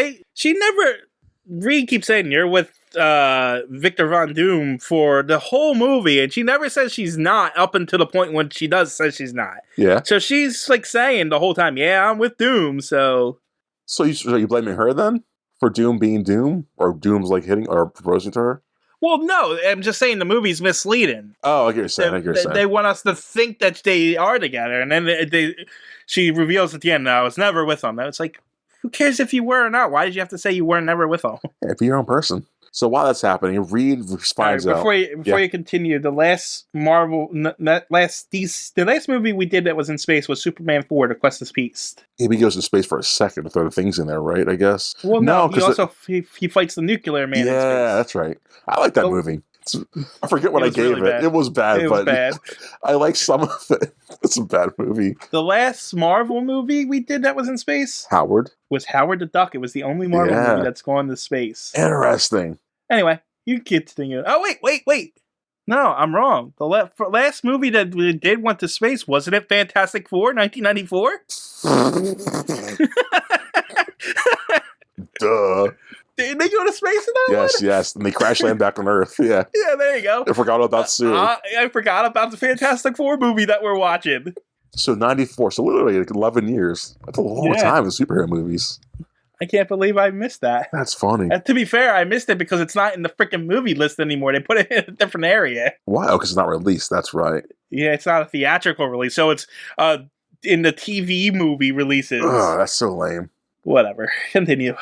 Reed keeps saying, you're with Victor Von Doom for the whole movie, and she never says she's not up until the point when she does say she's not. Yeah. So she's like saying the whole time, yeah, I'm with Doom, so... So you blaming her then? For Doom being Doom? Or Doom's like hitting or proposing to her? Well, no, I'm just saying the movie's misleading. Oh, I get what you're saying. They want us to think that they are together, and then she reveals at the end, I was never with them. It's like, who cares if you were or not? Why did you have to say you were never with them? Yeah, be your own person. So while that's happening, Reed finds out. Before you continue, the last the last movie we did that was in space was Superman 4: The Quest of Peace. He goes to space for a second to throw the things in there, right? I guess. Well, no, he also he fights the nuclear man. Yeah, in space. That's right. I like that movie. I forget what I gave really it. It was bad. It was bad. I like some of it. That's a bad movie. The last Marvel movie we did that was in space Howard. was Howard the Duck. It was the only Marvel Yeah. movie that's gone to space. Interesting. Anyway, you kids thinking, oh, wait. No, I'm wrong. The last movie that we did went to space, wasn't it Fantastic Four, 1994? Duh. Did they go to space in that one? Yes. And they crash land back on Earth. Yeah. Yeah, there you go. I forgot about Sue. I forgot about the Fantastic Four movie that we're watching. So 94. So literally like 11 years. That's a long time in superhero movies. I can't believe I missed that. That's funny. And to be fair, I missed it because it's not in the freaking movie list anymore. They put it in a different area. Why? Oh, because it's not released. That's right. Yeah, it's not a theatrical release. So it's in the TV movie releases. Oh, that's so lame. Whatever. Continue.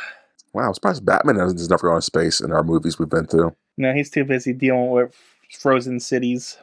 Wow, I'm surprised Batman has never gone to space in our movies we've been through. No, he's too busy dealing with frozen cities.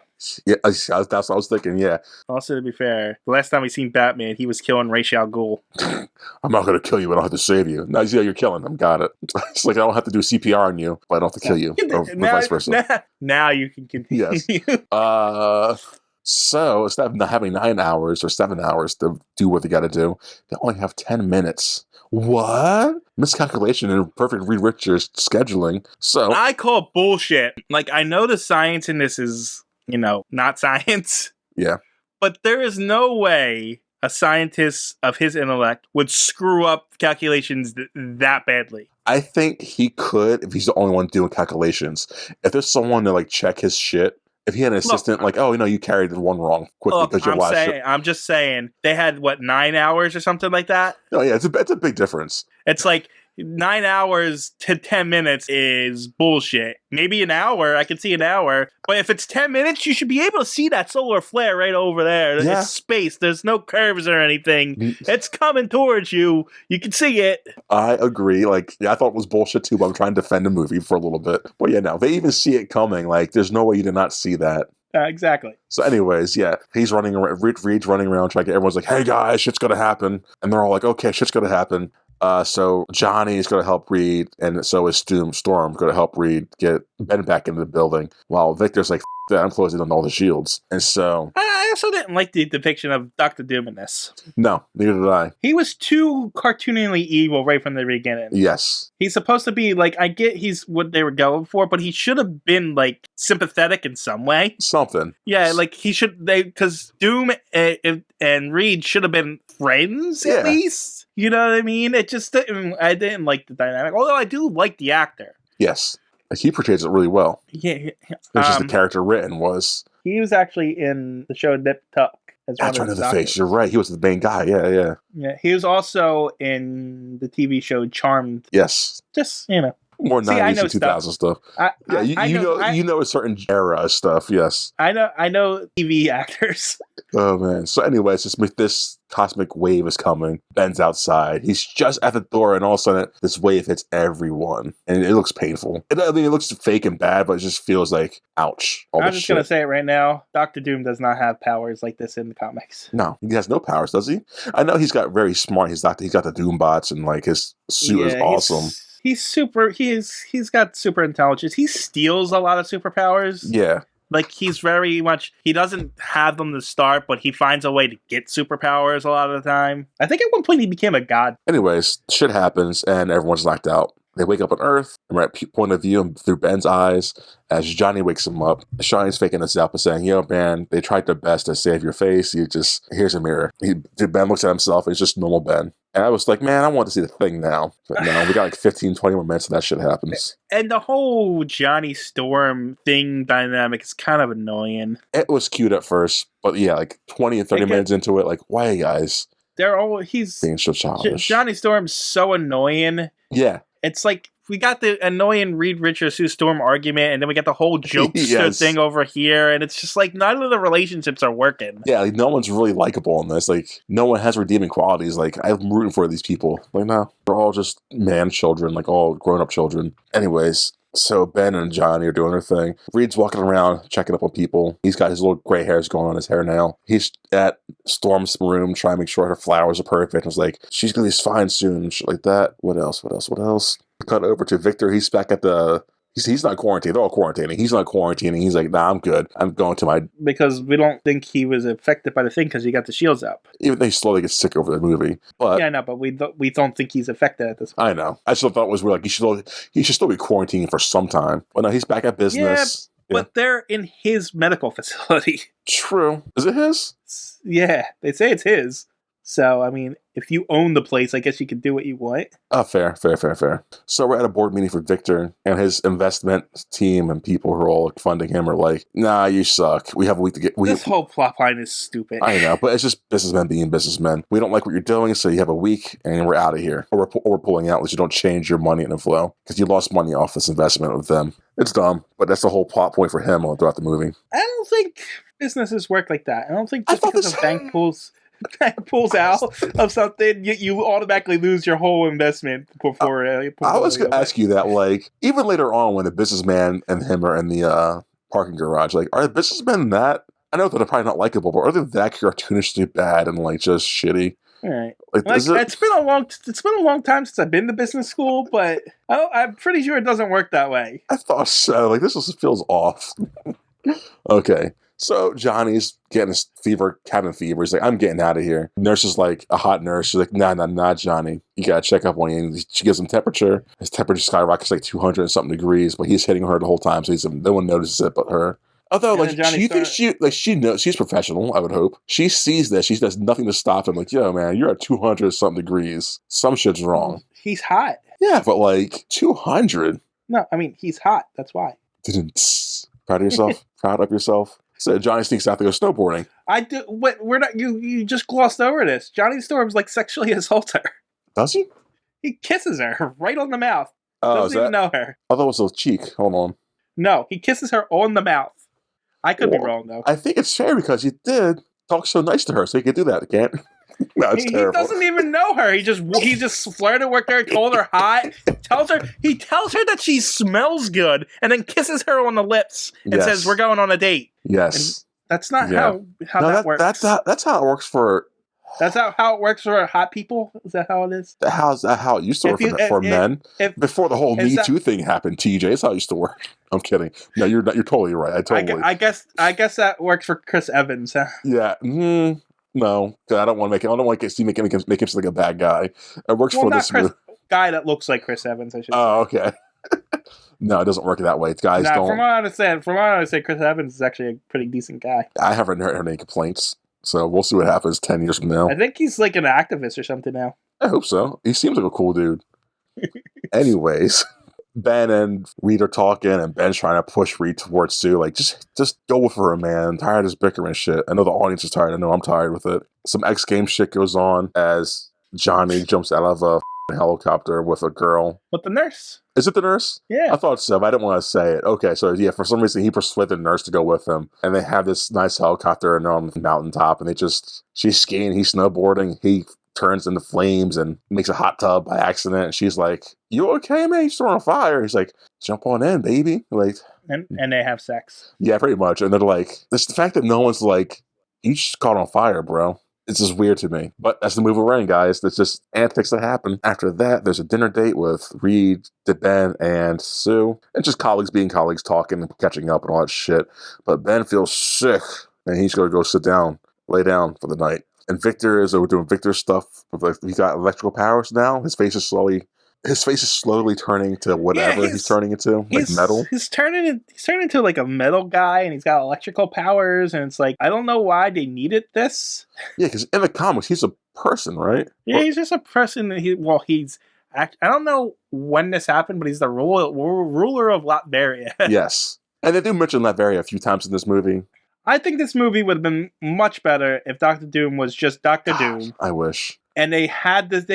Yeah, that's what I was thinking, yeah. Also, to be fair, the last time we seen Batman, he was killing Ra's al Ghul. I'm not going to kill you, but I don't have to save you. No, yeah, you're killing him. Got it. It's like I don't have to do CPR on you, but I don't have to kill you. Or vice versa. Now you can continue. Yes. So instead of not having 9 hours or 7 hours to do what they got to do, they only have 10 minutes. What? Miscalculation in perfect Reed Richards scheduling. So I call bullshit. Like, I know the science in this is, not science. Yeah. But there is no way a scientist of his intellect would screw up calculations that badly. I think he could if he's the only one doing calculations. If there's someone to like check his shit, if he had an assistant, you carried the one wrong quickly because your last shit. I'm just saying, they had, 9 hours or something like that? Oh, yeah, it's a big difference. It's like 9 hours to 10 minutes is bullshit. Maybe an hour, I can see an hour. But if it's 10 minutes, you should be able to see that solar flare right over there. Yeah. It's space. There's no curves or anything. It's coming towards you. You can see it. I agree. I thought it was bullshit too, but I'm trying to defend the movie for a little bit. But yeah, no, they even see it coming. There's no way you did not see that. Exactly. So anyways, yeah, he's running around, Reed's running around trying to get everyone's like, hey guys, shit's gonna happen. And they're all like, okay, shit's gonna happen. So Johnny is going to help Reed, and so is Storm going to help Reed get Ben back into the building, while Victor's like, that, I'm closing on all the shields. And so I also didn't like the depiction of Dr. Doom in this. No, neither did I. He was too cartoonily evil right from the beginning. Yes. He's supposed to be, I get he's what they were going for, but he should have been, sympathetic in some way. Something. Yeah, because Doom and Reed should have been friends, at least. You know what I mean? It just I didn't like the dynamic, although I do like the actor. Yes. He portrays it really well. Yeah. It's just the character written was. He was actually in the show Nip Tuck. That's right, the face. You're right. He was the main guy. Yeah. Yeah, he was also in the TV show Charmed. Yes. Just, More 90s and 2000s stuff. You know a certain era of stuff, yes. I know TV actors. Oh, man. So anyways, this cosmic wave is coming. Ben's outside. He's just at the door, and all of a sudden, this wave hits everyone. And it looks painful. It looks fake and bad, but it just feels like, ouch. I'm just going to say it right now. Dr. Doom does not have powers like this in the comics. No, he has no powers, does he? I know he's got very smart. He's got the Doom bots, and his suit is awesome. He's super. He's got super intelligence. He steals a lot of superpowers. Yeah. He's very much. He doesn't have them to start, but he finds a way to get superpowers a lot of the time. I think at one point he became a god. Anyways, shit happens and everyone's knocked out. They wake up on Earth, and we're at point of view through Ben's eyes as Johnny wakes him up. Shawnee's faking this out and saying, man, they tried their best to save your face. Here's a mirror. Ben looks at himself, and it's just normal Ben. And I was like, man, I want to see the thing now. But no, we got 15, 20 more minutes and that shit happens. And the whole Johnny Storm thing dynamic is kind of annoying. It was cute at first, but yeah, 20 and 30 minutes into it, why guys? He's being so childish. Johnny Storm's so annoying. Yeah. It's we got the annoying Reed Richards Sue Storm argument, and then we got the whole jokester thing over here, and it's just none of the relationships are working. Yeah, no one's really likable in this. No one has redeeming qualities. I'm rooting for these people. No, they're all just children, all grown-up children. Anyways, so Ben and Johnny are doing their thing. Reed's walking around, checking up on people. He's got his little gray hairs going on his hair now. He's at Storm's room trying to make sure her flowers are perfect. It's she's going to be fine soon. Shit like that. What else? Cut over to Victor. He's back at the He's not quarantined. They're all quarantining. He's not quarantining. He's like, nah, I'm good. I'm going to my... Because we don't think he was affected by the thing because he got the shields up. Even though he slowly gets sick over the movie. But yeah, I know, but we don't think he's affected at this point. I know. I still thought it was weird. Like, he should still be quarantining for some time. Well, no, he's back at business. Yeah, but they're in his medical facility. True. Is it his? Yeah, they say it's his. So, I mean, if you own the place, I guess you can do what you want. Oh, fair. So we're at a board meeting for Victor, and his investment team and people who are all funding him are like, nah, you suck. We have a week to get... This whole plot line is stupid. I know, but it's just businessmen being businessmen. We don't like what you're doing, so you have a week, and we're out of here. Or we're pulling out, unless you don't change your money inflow, because you lost money off this investment with them. It's dumb, but that's the whole plot point for him throughout the movie. I don't think businesses work like that. I don't think just because a bank pulls out of something, you automatically lose your whole investment before. I was going to ask you that, like, even later on when the businessman and him are in the parking garage, like, are the businessmen that? I know that they're probably not likable, but are they that cartoonishly bad and like just shitty? All right. It's been a long time since I've been to business school, but I'm pretty sure it doesn't work that way. I thought so. Like, this feels off. Okay. So Johnny's getting his cabin fever. He's like, I'm getting out of here. Nurse is like a hot nurse. She's like, nah, Johnny. You gotta check up on you. And she gives him temperature. His temperature skyrockets like 200 and something degrees, but he's hitting her the whole time, so no one notices it but her. Although, like, she thinks she knows, she's professional, I would hope. She sees this. She does nothing to stop him. Like, yo, man, you're at 200 something degrees. Some shit's wrong. He's hot. Yeah, but like 200. No, I mean, he's hot. That's why. Proud of yourself? Proud of yourself? So Johnny sneaks out to go snowboarding. I do. What? We're not. You just glossed over this. Johnny Storm's like sexually assaults her. Does he? He kisses her right on the mouth. Oh, doesn't even know her. I thought it was a cheek. Hold on. No, he kisses her on the mouth. I could be wrong though. I think it's fair because he did talk so nice to her, so he could do that. Can't? No, it's terrible. He doesn't even know her. He just flirted with her, told her hot, he tells her that she smells good, and then kisses her on the lips and says, "We're going on a date." Yes, and that's not how that works. That's how it works for. That's how it works for hot people. Is that how it is? How's that how it used to work for men? Before the whole Me Too thing happened, TJ, it's how it used to work. I'm kidding. No, you're not. You're totally right. I guess that works for Chris Evans. Huh? Yeah. No, I don't want to make it. I don't want to make him like a bad guy. It works for this guy that looks like Chris Evans. I should. Oh, okay. No, it doesn't work that way. Guys don't. From what I understand, Chris Evans is actually a pretty decent guy. I haven't heard any complaints, so we'll see what happens 10 years from now. I think he's like an activist or something now. I hope so. He seems like a cool dude. Anyways. Ben and Reed are talking, and Ben's trying to push Reed towards Sue. Like, just go with her, man. I'm tired of this bickering shit. I know the audience is tired. I know I'm tired with it. Some X Games shit goes on as Johnny jumps out of a helicopter with a girl. With the nurse. Is it the nurse? Yeah. I thought so, but I didn't want to say it. Okay, so yeah, for some reason he persuaded the nurse to go with him, and they have this nice helicopter and they're on the mountaintop, and she's skiing, he's snowboarding, he turns into flames and makes a hot tub by accident. And she's like, "You okay, man? You're still on fire." He's like, "Jump on in, baby." Like, and they have sex. Yeah, pretty much. And they're like, it's the fact that no one's like, "You just caught on fire, bro." It's just weird to me. But that's the movie we're in, guys. That's just antics that happen. After that, there's a dinner date with Reed, Ben, and Sue. And just colleagues being colleagues, talking and catching up and all that shit. But Ben feels sick, and he's going to go lay down for the night. And Victor is doing Victor stuff. He got electrical powers now. His face is slowly turning to whatever he's turning into, like metal. He's turning into like a metal guy, and he's got electrical powers. And it's like, I don't know why they needed this. Yeah, because in the comics, he's a person, right? Yeah, he's just a person. I don't know when this happened, but he's the ruler of Latveria. Yes, and they do mention Latveria a few times in this movie. I think this movie would have been much better if Dr. Doom was just Dr. Doom. I wish. And they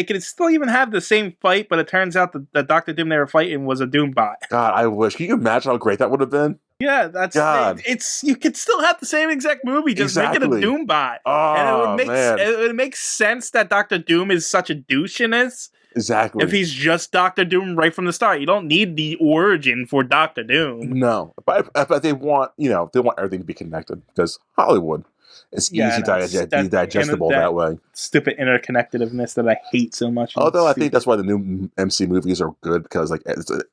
could still even have the same fight, but it turns out that the Dr. Doom they were fighting was a Doom bot. God, I wish. Can you imagine how great that would have been? Yeah, you could still have the same exact movie, just make it a Doom bot. Oh, and it would make sense that Dr. Doom is such a douche in this. Exactly. If he's just Dr. Doom right from the start, you don't need the origin for Dr. Doom. No, but they want everything to be connected because Hollywood. It's Yeah, easy no, it's be that digestible that way. stupid interconnectedness that I hate so much. Although I think that's why the new MC movies are good, because like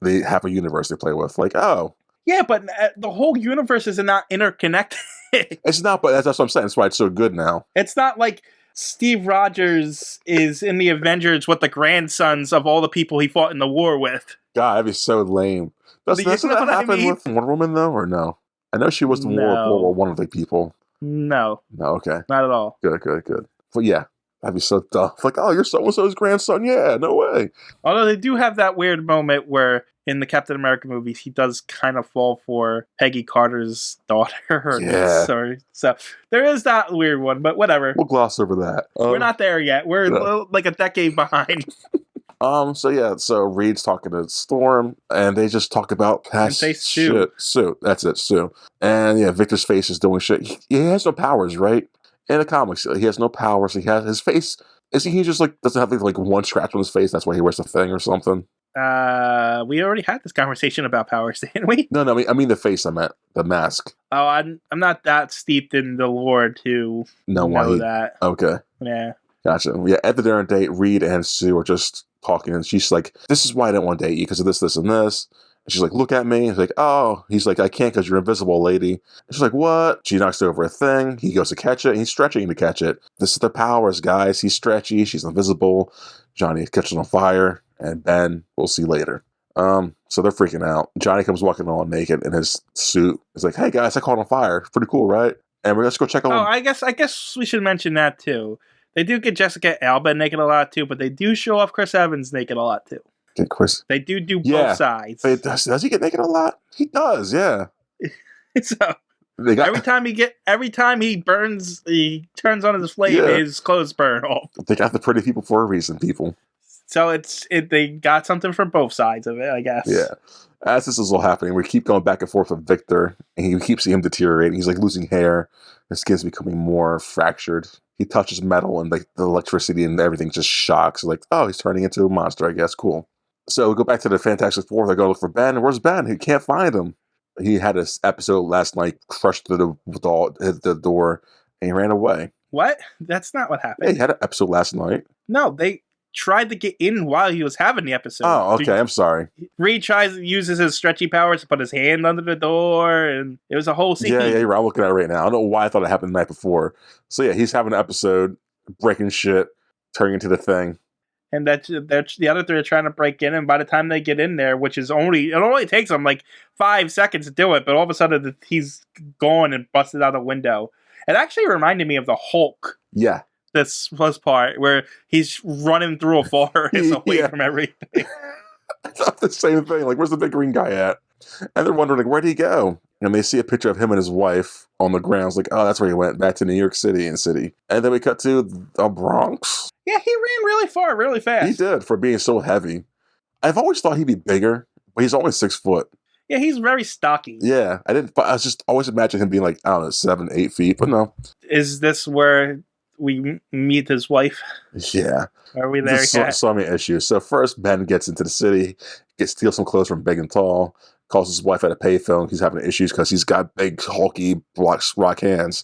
they have a universe they play with. Like, oh, yeah, but the whole universe is not interconnected. it's not, but that's what I'm saying. That's why it's so good now. It's not like Steve Rogers is in the Avengers with the grandsons of all the people he fought in the war with. God, that'd be so lame. Doesn't You that know what I happen mean? with Wonder Woman though, or no? I know she was the World War One of the people. No, Okay, not at all. good. But yeah, that'd be so dumb. Like, oh, you're so and so's grandson. Yeah, no way. Although they do have that weird moment where in the Captain America movies he does kind of fall for Peggy Carter's daughter or Yeah. so there is that weird one, but whatever. We'll gloss over that. We're not there yet. We're like a decade behind. So Reed's talking to Storm, and they just talk about past And say Sue. shit. Sue, that's it, Sue. And yeah, Victor's face is doing shit. He has no powers, right? In the comics, he has no powers. He has his face. Isn't he just like doesn't have like one scratch on his face? That's why he wears the thing or something. We already had this conversation about powers, didn't we? No, I mean the face. I meant the mask. Oh, I'm not that steeped in the lore to know that. Okay, Yeah. gotcha. Yeah, at the dinner date, Reed and Sue are just talking, and she's like, "This is why I don't want to date you because of this, this, and this." And she's like, "Look at me." He's like, "Oh." He's like, "I can't because you're invisible, lady." And she's like, "What?" She knocks over a thing. He goes to catch it, and he's stretching to catch it. This is the powers, guys. He's stretchy. She's invisible. Johnny catches on fire, and Ben, we'll see later. So they're freaking out. Johnny comes walking all naked in his suit. He's like, "Hey guys, I caught on fire. Pretty cool, right?" And we're gonna go check on. Oh, I guess we should mention that too. They do get Jessica Alba naked a lot too, but they do show off Chris Evans naked a lot too. Get Chris. They do both sides. Wait, does he get naked a lot? He does, yeah. So every time he burns, he turns on his flame, his clothes burn off. They got the pretty people for a reason, people. So they got something for both sides of it, I guess. Yeah. As this is all happening, we keep going back and forth with Victor, and he keeps seeing him deteriorating. He's like losing hair. His skin's becoming more fractured. He touches metal, and like the electricity and everything just shocks. Like, oh, he's turning into a monster, I guess. Cool. So we go back to the Fantastic Four. They go look for Ben. Where's Ben? He can't find him. He had this episode last night, crushed hit the door, and he ran away. What? That's not what happened. Yeah, he had an episode last night. No, they tried to get in while he was having the episode. Oh, okay. I'm sorry. Reed uses his stretchy powers to put his hand under the door, and it was a whole scene. Yeah, you're right. I'm looking at it right now. I don't know why I thought it happened the night before. So yeah, he's having an episode, breaking shit, turning into the thing. And the other three are trying to break in, and by the time they get in there, it only takes them like 5 seconds to do it, but all of a sudden he's gone and busted out a window. It actually reminded me of the Hulk. Yeah. This first part where he's running through a forest away from everything. I thought the same thing. Like, where's the big green guy at? And they're wondering, like, where'd he go? And they see a picture of him and his wife on the ground. It's like, oh, that's where he went, back to New York City. And then we cut to the Bronx. Yeah, he ran really far, really fast. He did, for being so heavy. I've always thought he'd be bigger, but he's only 6 foot. Yeah, he's very stocky. Yeah, I was just always imagining him being like, I don't know, 7, 8 feet, but no. Is this where we meet his wife? Yeah. Are we there yet? So many issues. So first, Ben gets into the city, steals some clothes from Big and Tall, calls his wife at a payphone. He's having issues because he's got big, hulky, rock hands.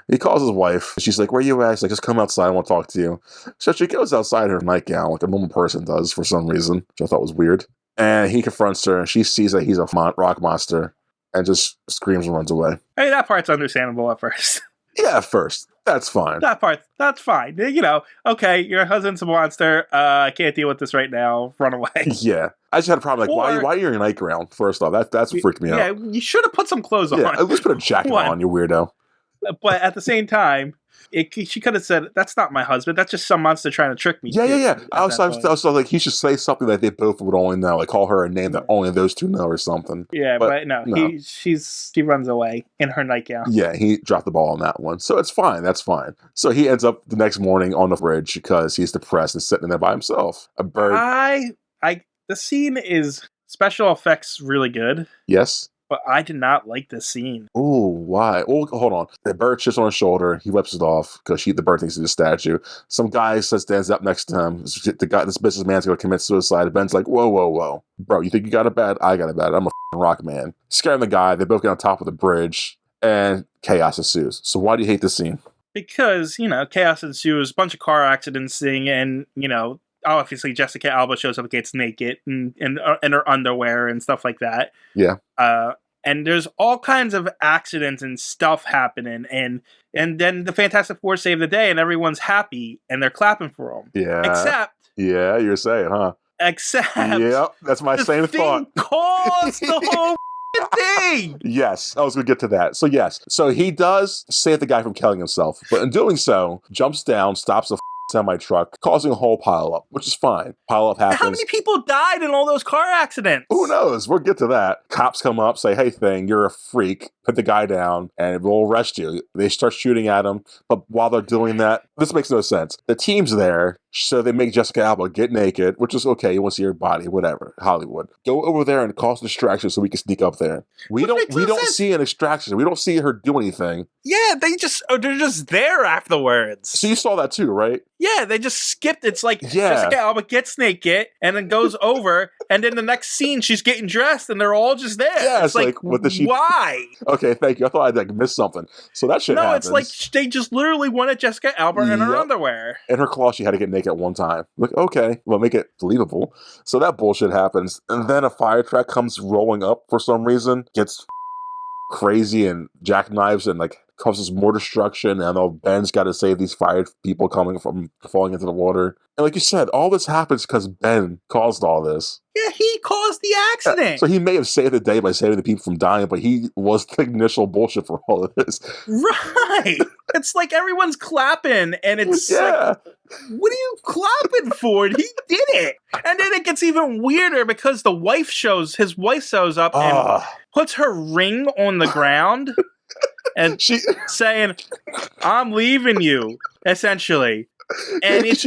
He calls his wife. She's like, where you at? He's like, just come outside. I want to talk to you. So she goes outside in her nightgown like a normal person does for some reason, which I thought was weird. And he confronts her. She sees that he's a rock monster and just screams and runs away. I mean, that part's understandable at first. Yeah, at first. That's fine. That's fine. You know, okay, your husband's a monster. I can't deal with this right now. Run away. Yeah. I just had a problem. Like, why are you in your nightgown? First off, that's what freaked me out. Yeah, you should have put some clothes on. At least put a jacket on, you weirdo. But at the same time, she could have said, that's not my husband. That's just some monster trying to trick me. Yeah. I was like, he should say something that they both would only know. Like, call her a name that only those two know or something. Yeah, but no. She runs away in her nightgown. Yeah, he dropped the ball on that one. So it's fine. That's fine. So he ends up the next morning on the bridge because he's depressed and sitting there by himself. A bird. The scene is special effects really good. Yes. But I did not like this scene. Ooh, why? Oh, hold on. The bird shits on his shoulder. He wipes it off because the bird thinks he's a statue. Some guy stands up next to him. This businessman's going to commit suicide. Ben's like, whoa. Bro, you think you got it bad? I got it bad. I'm a rock man. Scaring the guy. They both get on top of the bridge and chaos ensues. So why do you hate this scene? because, chaos ensues, a bunch of car accidents, and, obviously Jessica Alba shows up, gets naked in her underwear and stuff like that. Yeah. And there's all kinds of accidents and stuff happening, and then the Fantastic Four save the day, and everyone's happy, and they're clapping for them. Yeah. Yeah, you're saying, huh? Except... Yep, that's my same thought. Caused the whole thing! Yes, I was going to get to that. So yes, so he does save the guy from killing himself, but in doing so, jumps down, stops a semi-truck, causing a whole pile-up, which is fine. Pile-up happens. How many people died in all those car accidents? Who knows? We'll get to that. Cops come up, say, hey, Thing, you're a freak. Put the guy down, and we'll arrest you. They start shooting at him, but while they're doing that, this makes no sense. The team's there, so they make Jessica Alba get naked, which is okay. You want to see her body, whatever. Hollywood. Go over there and cause distraction so we can sneak up there. We don't see an distraction. We don't see her do anything. Yeah, they're just there afterwards. So you saw that too, right? Yeah, they just skipped. It's like Jessica Alba gets naked and then goes over, and then the next scene she's getting dressed, and they're all just there. Yeah, it's like what the she? Why? Okay, thank you. I thought I'd missed something. So that shit happens. No, it's like they just literally wanted Jessica Alba in her underwear. In her claw, she had to get naked at one time. Like, okay, well, make it believable. So that bullshit happens, and then a fire truck comes rolling up for some reason, gets crazy and jackknives and causes more destruction, and Ben's got to save these fired people coming from falling into the water. And like you said, all this happens because Ben caused all this. Yeah, he caused the accident. Yeah, so he may have saved the day by saving the people from dying, but he was the initial bullshit for all of this. Right. It's like everyone's clapping, and it's like, what are you clapping for? And he did it. And then it gets even weirder because his wife shows up and puts her ring on the ground and saying, "I'm leaving you," essentially. And it's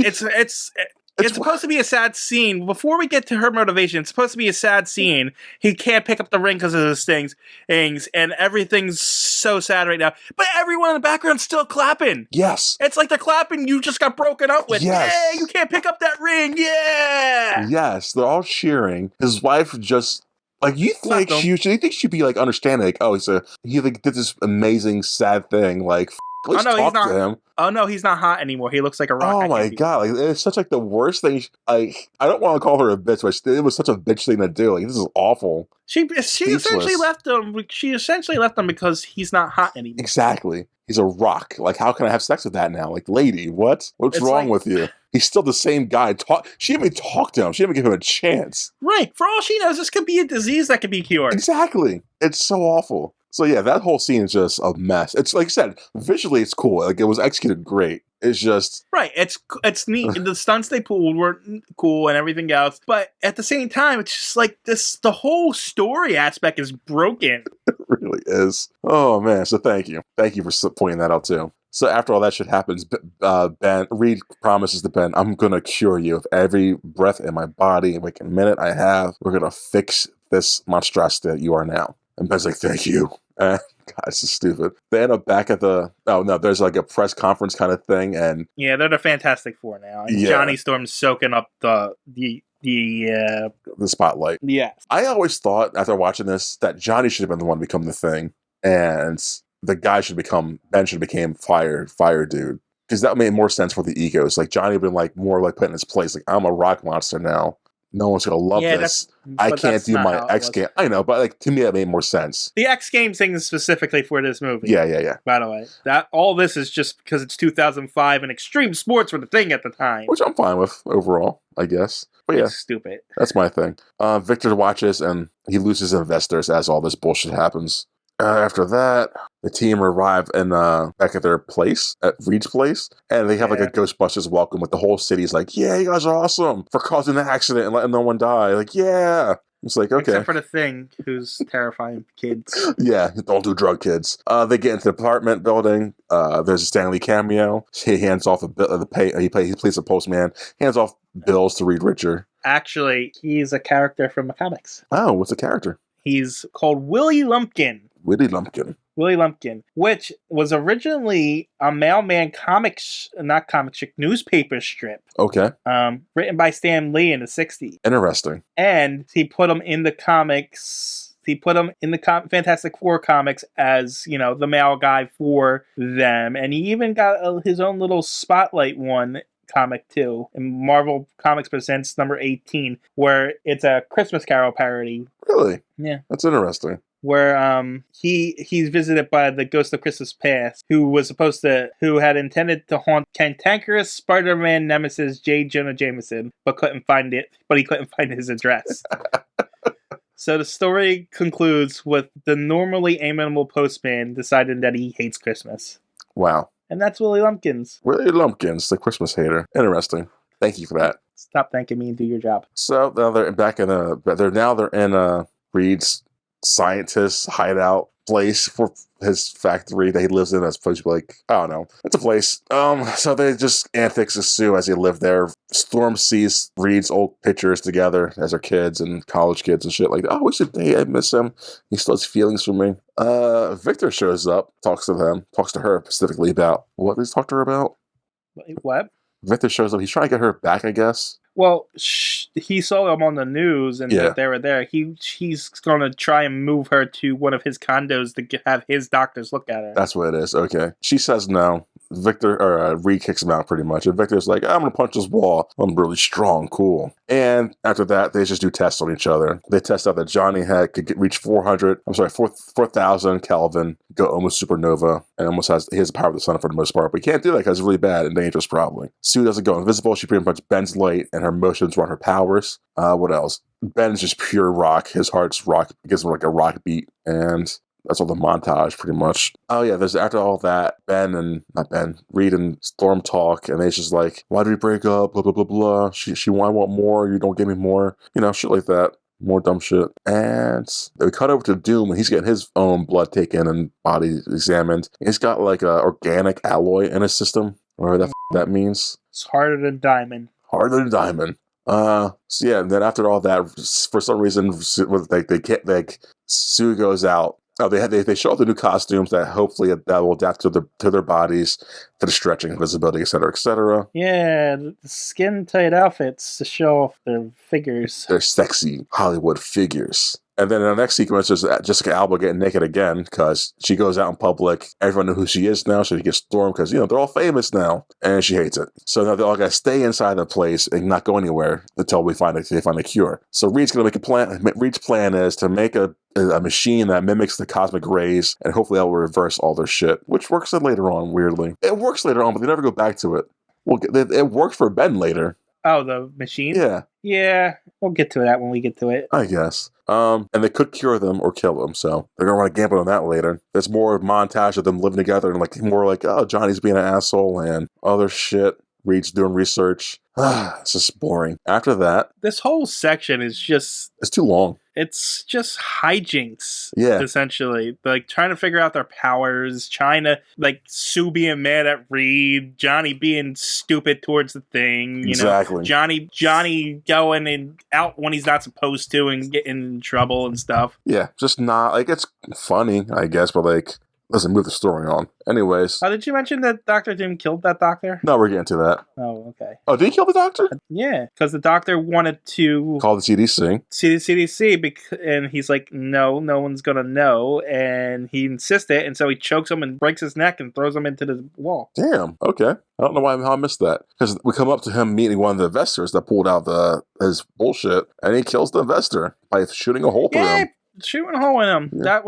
supposed to be a sad scene. Before we get to her motivation, it's supposed to be a sad scene. He can't pick up the ring because of his things, and everything's so sad right now. But everyone in the background's still clapping. Yes. It's like they're clapping you just got broken up with. Yes. Yeah, you can't pick up that ring. Yeah. Yes, they're all cheering. His wife just... you think she'd be understanding, he did this amazing sad thing, let's talk to him. Oh no, he's not hot anymore. He looks like a rock. Oh my god, it's such the worst thing. I don't want to call her a bitch, but it was such a bitch thing to do. This is awful. She essentially left him. She essentially left him because he's not hot anymore. Exactly. He's a rock. How can I have sex with that now? Lady, what's wrong with you? He's still the same guy. She didn't even talk to him. She didn't even give him a chance. Right. For all she knows, this could be a disease that could be cured. Exactly. It's so awful. So yeah, that whole scene is just a mess. It's like I said, visually it's cool. It was executed great. It's just right. It's neat. The stunts they pulled were cool and everything else, but at the same time, it's just like this. The whole story aspect is broken. It really is. Oh man. So thank you for pointing that out too. So after all that shit happens, Reed promises to Ben, "I'm gonna cure you of every breath in my body, every minute I have. We're gonna fix this monstrosity that you are now." And Ben's like, "Thank you." God, this is stupid. They end up back at there's a press conference kind of thing, and yeah, they're the Fantastic Four now. And Johnny Storm's soaking up the spotlight. Yes. I always thought after watching this that Johnny should have been the one to become the Thing, and the guy Ben should have became fire dude, because that made more sense for the egos. Johnny would have been more put in his place. I'm a rock monster now. No one's gonna love this. I can't do my X game. I know, but to me that made more sense. The X Games thing is specifically for this movie. Yeah. By the way, that all this is just because it's 2005 and extreme sports were the thing at the time, which I'm fine with overall, I guess. But yeah, it's stupid. That's my thing. Victor watches and he loses investors as all this bullshit happens. After that, the team arrive back at their place, at Reed's place, and they have a Ghostbusters welcome with the whole city's "Yeah, you guys are awesome for causing an accident and letting no one die." Yeah. It's okay. Except for the Thing, who's terrifying kids. Yeah, don't do drug, kids. They get into the apartment building. There's a Stanley cameo. He hands off the pay. He plays a postman. Hands off bills to Reed Richard. Actually, he's a character from the comics. Oh, what's the character? He's called Willie Lumpkin. Willie Lumpkin, which was originally a mailman newspaper strip. Okay. Written by Stan Lee in the 60s. Interesting. And he put him in the comics He put him in the Fantastic Four comics as, the male guy for them. And he even got his own little Spotlight one comic too, in Marvel Comics Presents number 18, where it's a Christmas Carol parody. Really? Yeah. That's interesting. Where he's visited by the ghost of Christmas Past, who had intended to haunt cantankerous Spider-Man nemesis J. Jonah Jameson, but he couldn't find his address. So the story concludes with the normally amiable postman deciding that he hates Christmas. Wow. And that's Willie Lumpkins. Willie Lumpkins, the Christmas hater. Interesting. Thank you for that. Stop thanking me and do your job. So now they're in Reed's scientist hideout place for his factory that he lives in. As opposed to like, I don't know, it's a place. So they just antics ensue as they live there. Storm sees Reed's old pictures together as their kids and college kids and shit like that. Oh, we should date. I miss him. He still has feelings for me. Victor shows up, talks to her specifically about what did he talk to her about? What? Victor shows up. He's trying to get her back, I guess. Well, he saw them on the news and that they were there. He's going to try and move her to one of his condos to have his doctors look at her. That's what it is. Okay. She says no. Reed kicks him out pretty much. And Victor's like, I'm going to punch this wall. I'm really strong. Cool. And after that, they just do tests on each other. They test out that Johnny could reach 4,000 Kelvin, go almost supernova, and almost he has the power of the sun for the most part. But he can't do that because it's really bad and dangerous, probably. Sue doesn't go invisible. She pretty much bends light, and her motions run her powers. What else? Ben's just pure rock. His heart's rock. It gives him like a rock beat. And that's all the montage, pretty much. Oh, yeah, after all that, Reed and Storm talk, and they just like, why did we break up? Blah, blah, blah, blah. I want more. You don't give me more. Shit like that. More dumb shit. And we cut over to Doom, and he's getting his own blood taken and body examined. He's got like a organic alloy in his system, whatever that means. It's harder than diamond. Harder than diamond. So yeah, and then after all that, for some reason, Sue goes out. Oh, they show off the new costumes that hopefully that will adapt to their bodies, to the stretching, visibility, etc., etc. Yeah, the skin tight outfits to show off their figures. They're sexy Hollywood figures. And then in the next sequence is Jessica Alba getting naked again because she goes out in public. Everyone knows who she is now, so she gets stormed because, they're all famous now. And she hates it. So now they all got to stay inside the place and not go anywhere until they find a cure. So Reed's going to make a plan. Reed's plan is to make a machine that mimics the cosmic rays, and hopefully that will reverse all their shit, which works later on, weirdly. It works later on, but they never go back to it. It worked for Ben later. Oh, the machine? Yeah. Yeah, we'll get to that when we get to it. I guess. And they could cure them or kill them, so they're gonna run a gamble on that later. There's more montage of them living together and more like, oh, Johnny's being an asshole and other shit. Reed's doing research. It's just boring. After that, this whole section is just... It's too long. It's just hijinks, yeah. Essentially. Like, trying to figure out their powers, trying to, like, Sue being mad at Reed, Johnny being stupid towards the thing, exactly. Johnny going out when he's not supposed to and getting in trouble and stuff. Yeah, just not, like, it's funny, I guess, but, like, doesn't move the story on. Anyways. Did you mention that Dr. Doom killed that doctor? No, we're getting to that. Oh, okay. Oh, did he kill the doctor? Yeah, because the doctor wanted to... call the CDC. CDC, and he's like, no one's going to know, and he insisted, and so he chokes him and breaks his neck and throws him into the wall. Damn, okay. I don't know how I missed that. Because we come up to him meeting one of the investors that pulled out his bullshit, and he kills the investor by shooting a hole through him. Shooting a hole in him. Yeah.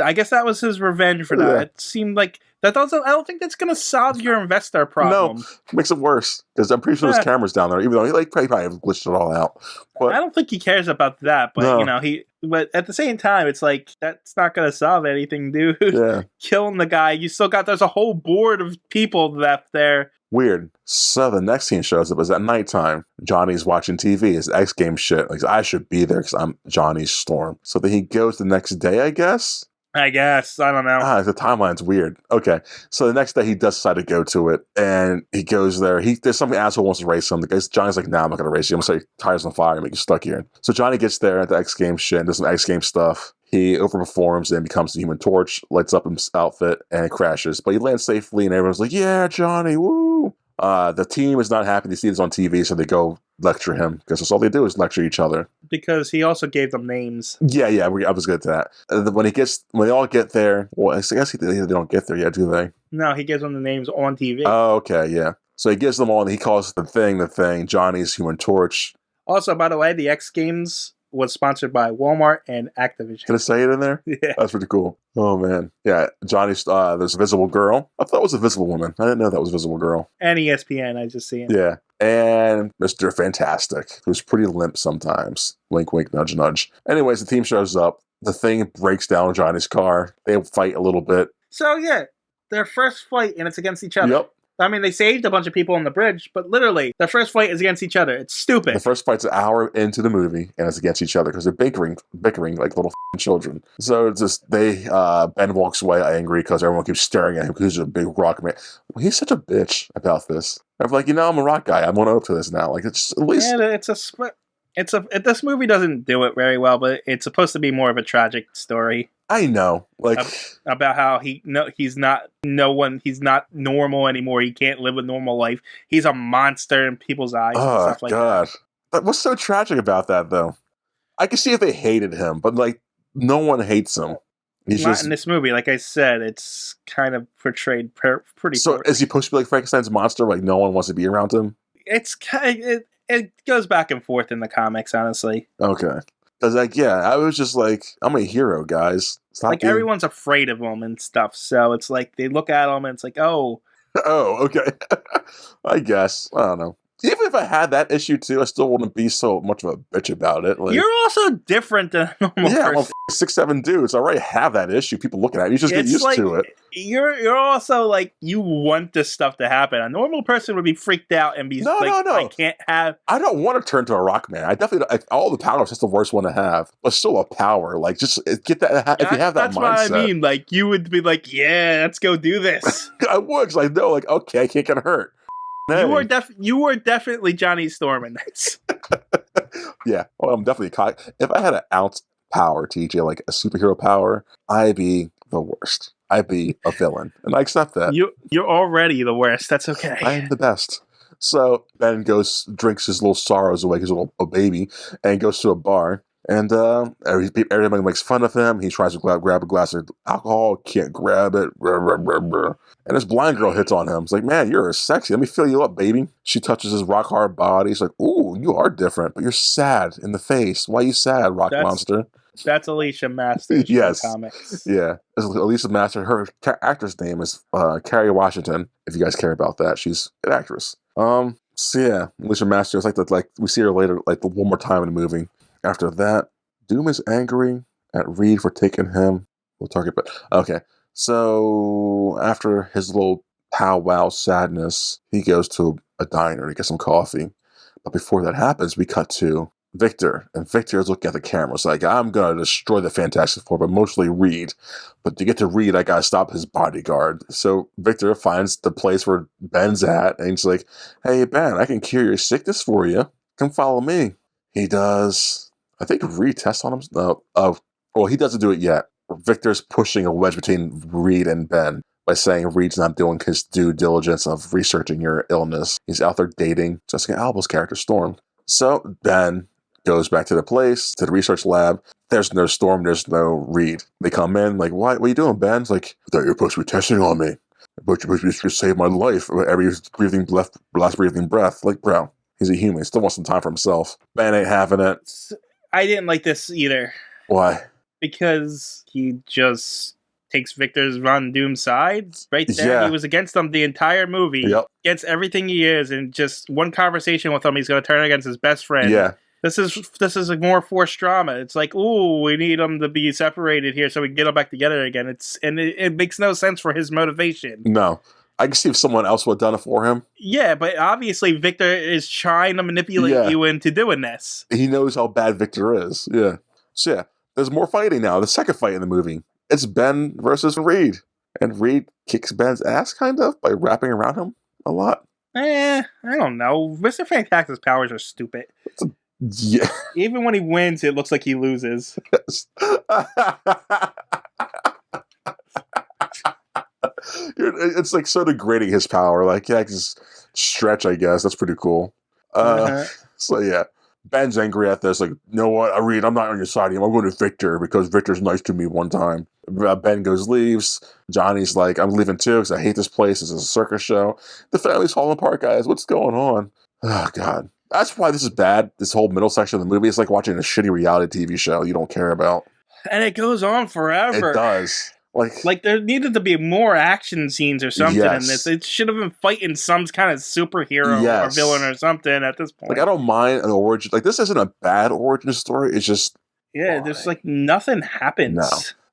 I guess that was his revenge for that. Yeah. It seemed like I don't think that's going to solve your investor problem. No, it makes it worse. Because I'm pretty sure there's cameras down there, even though he probably glitched it all out. But I don't think he cares about that, but no. But at the same time, it's like, that's not going to solve anything, dude. Yeah. Killing the guy, there's a whole board of people left there. Weird. So the next scene shows up is at nighttime. Johnny's watching TV. His X Games shit. Like, I should be there because I'm Johnny's Storm. So then he goes the next day, I guess? I don't know. The timeline's weird. Okay. So the next day he does decide to go to it, and he goes there. There's some asshole wants to race him. Johnny's like, nah, I'm not going to race you. I'm going to set your tires on fire and make you stuck here. So Johnny gets there at the X Games shit and does some X Games stuff. He overperforms and becomes the Human Torch, lights up his outfit, and crashes. But he lands safely, and everyone's like, yeah, Johnny, woo! The team is not happy to see this on TV, so they go lecture him, because that's all they do is lecture each other. because he also gave them names. Yeah, I was good to that. When they all get there, well, I guess they don't get there yet, do they? No, he gives them the names on TV. Oh, okay, yeah. So he gives them all, and he calls the thing, Johnny's Human Torch. Also, by the way, the X Games was sponsored by Walmart and Activision. Can I say it in there? Yeah. That's pretty cool. Oh, man. Yeah, Johnny's, there's a Visible Girl. I thought it was a Visible Woman. I didn't know that was a Visible Girl. And ESPN, I just see it. Yeah. And Mr. Fantastic, who's pretty limp sometimes. Wink, wink, nudge, nudge. Anyways, the team shows up. The thing breaks down Johnny's car. They fight a little bit. So, yeah, their first fight, and it's against each other. Yep. I mean, they saved a bunch of people on the bridge, but literally, their first fight is against each other. It's stupid. The first fight's an hour into the movie, and it's against each other because they're bickering like little children. So it's just Ben walks away angry because everyone keeps staring at him because he's a big rock man. He's such a bitch about this. I'm like, I'm a rock guy. I'm on up to this now. Like, it's at least it's a split. This movie doesn't do it very well, but it's supposed to be more of a tragic story. I know, like about how he's not normal anymore. He can't live a normal life. He's a monster in people's eyes. And stuff like God, what's so tragic about that, though? I can see if they hated him, but like no one hates him. He's not in this movie. Like I said, it's kind of portrayed pretty. So poorly. is he supposed to be like Frankenstein's monster? Like no one wants to be around him? It's it goes back and forth in the comics, honestly. Okay. Because, I was just like, I'm a hero, guys. Everyone's afraid of him and stuff, so it's like, they look at him and it's like, oh. Oh, okay. I guess. I don't know. Even if I had that issue, too, I still wouldn't be so much of a bitch about it. Like, you're also different than a normal person. I'm a 6'7" dude, so I already have that issue. People looking at me, you just get used to it. You're also like, you want this stuff to happen. A normal person would be freaked out and be no. I can't have. I don't want to turn to a rock man. I definitely all the powers. That's the worst one to have, but still a power. Like, just get that. If you have that that's mindset, what I mean. Like, you would be like, yeah, let's go do this. I would, because I know, like, okay, I can't get hurt. Hey. You were definitely Johnny Storm in this. Yeah, well, I'm definitely if I had an ounce power, TJ, like a superhero power, I'd be the worst. I'd be a villain, and I accept that. You're already the worst. That's okay. I am the best. So Ben drinks his little sorrows away, his little baby, and goes to a bar. And everybody makes fun of him. He tries to grab a glass of alcohol, can't grab it. And this blind girl hits on him. It's like, man, you're sexy. Let me fill you up, baby. She touches his rock hard body. She's like, ooh, you are different, but you're sad in the face. Why are you sad, rock monster? That's Alicia Masters from the comics. Yeah. Alicia Masters, her actress name is Carrie Washington, if you guys care about that. She's an actress. So yeah, Alicia Masters, like we see her later, like one more time in the movie. After that, Doom is angry at Reed for taking him. We'll talk about. Okay, so after his little powwow sadness, he goes to a diner to get some coffee. But before that happens, we cut to Victor, and Victor is looking at the camera. It's like, I'm gonna destroy the Fantastic Four, but mostly Reed. But to get to Reed, I gotta stop his bodyguard. So Victor finds the place where Ben's at, and he's like, hey Ben, I can cure your sickness for you. Come follow me. He does. I think Reed tests on him. Well, he doesn't do it yet. Victor's pushing a wedge between Reed and Ben by saying Reed's not doing his due diligence of researching your illness. He's out there dating Jessica Alba's character, Storm. So Ben goes back to the place, to the research lab. There's no Storm, there's no Reed. They come in, like, what are you doing, Ben? It's like, I thought you were supposed to be testing on me. But you're supposed to save my life every last breathing breath. Like, bro, he's a human. He still wants some time for himself. Ben ain't having it. I didn't like this either. Why? Because he just takes Victor's Von Doom side right there. Yeah. He was against them the entire movie. Yep. Against everything he is, and just one conversation with him, he's going to turn against his best friend. Yeah. This is a more forced drama. It's like, ooh, we need them to be separated here so we can get them back together again. It makes no sense for his motivation. No. I can see if someone else would have done it for him. Yeah, but obviously Victor is trying to manipulate you into doing this. He knows how bad Victor is. Yeah. So yeah, there's more fighting now. The second fight in the movie. It's Ben versus Reed. And Reed kicks Ben's ass, kind of, by wrapping around him a lot. I don't know. Mr. Fantastic's powers are stupid. Yeah. Even when he wins, it looks like he loses. Yes. It's like so degrading his power. Like, yeah, I can just stretch, I guess. That's pretty cool. So yeah. Ben's angry at this, like, you know what, I'm not on your side anymore. I'm going to Victor because Victor's nice to me one time. Ben leaves. Johnny's like, I'm leaving too because I hate this place. This is a circus show. The family's falling apart, guys. What's going on? Oh, God. That's why this is bad. This whole middle section of the movie is like watching a shitty reality TV show you don't care about. And it goes on forever. It does. Like there needed to be more action scenes or something in this. Yes. It should have been fighting some kind of superhero or Yes. villain or something at this point. Like, I don't mind an origin. Like, this isn't a bad origin story. It's just... Yeah, there's like nothing happens. No.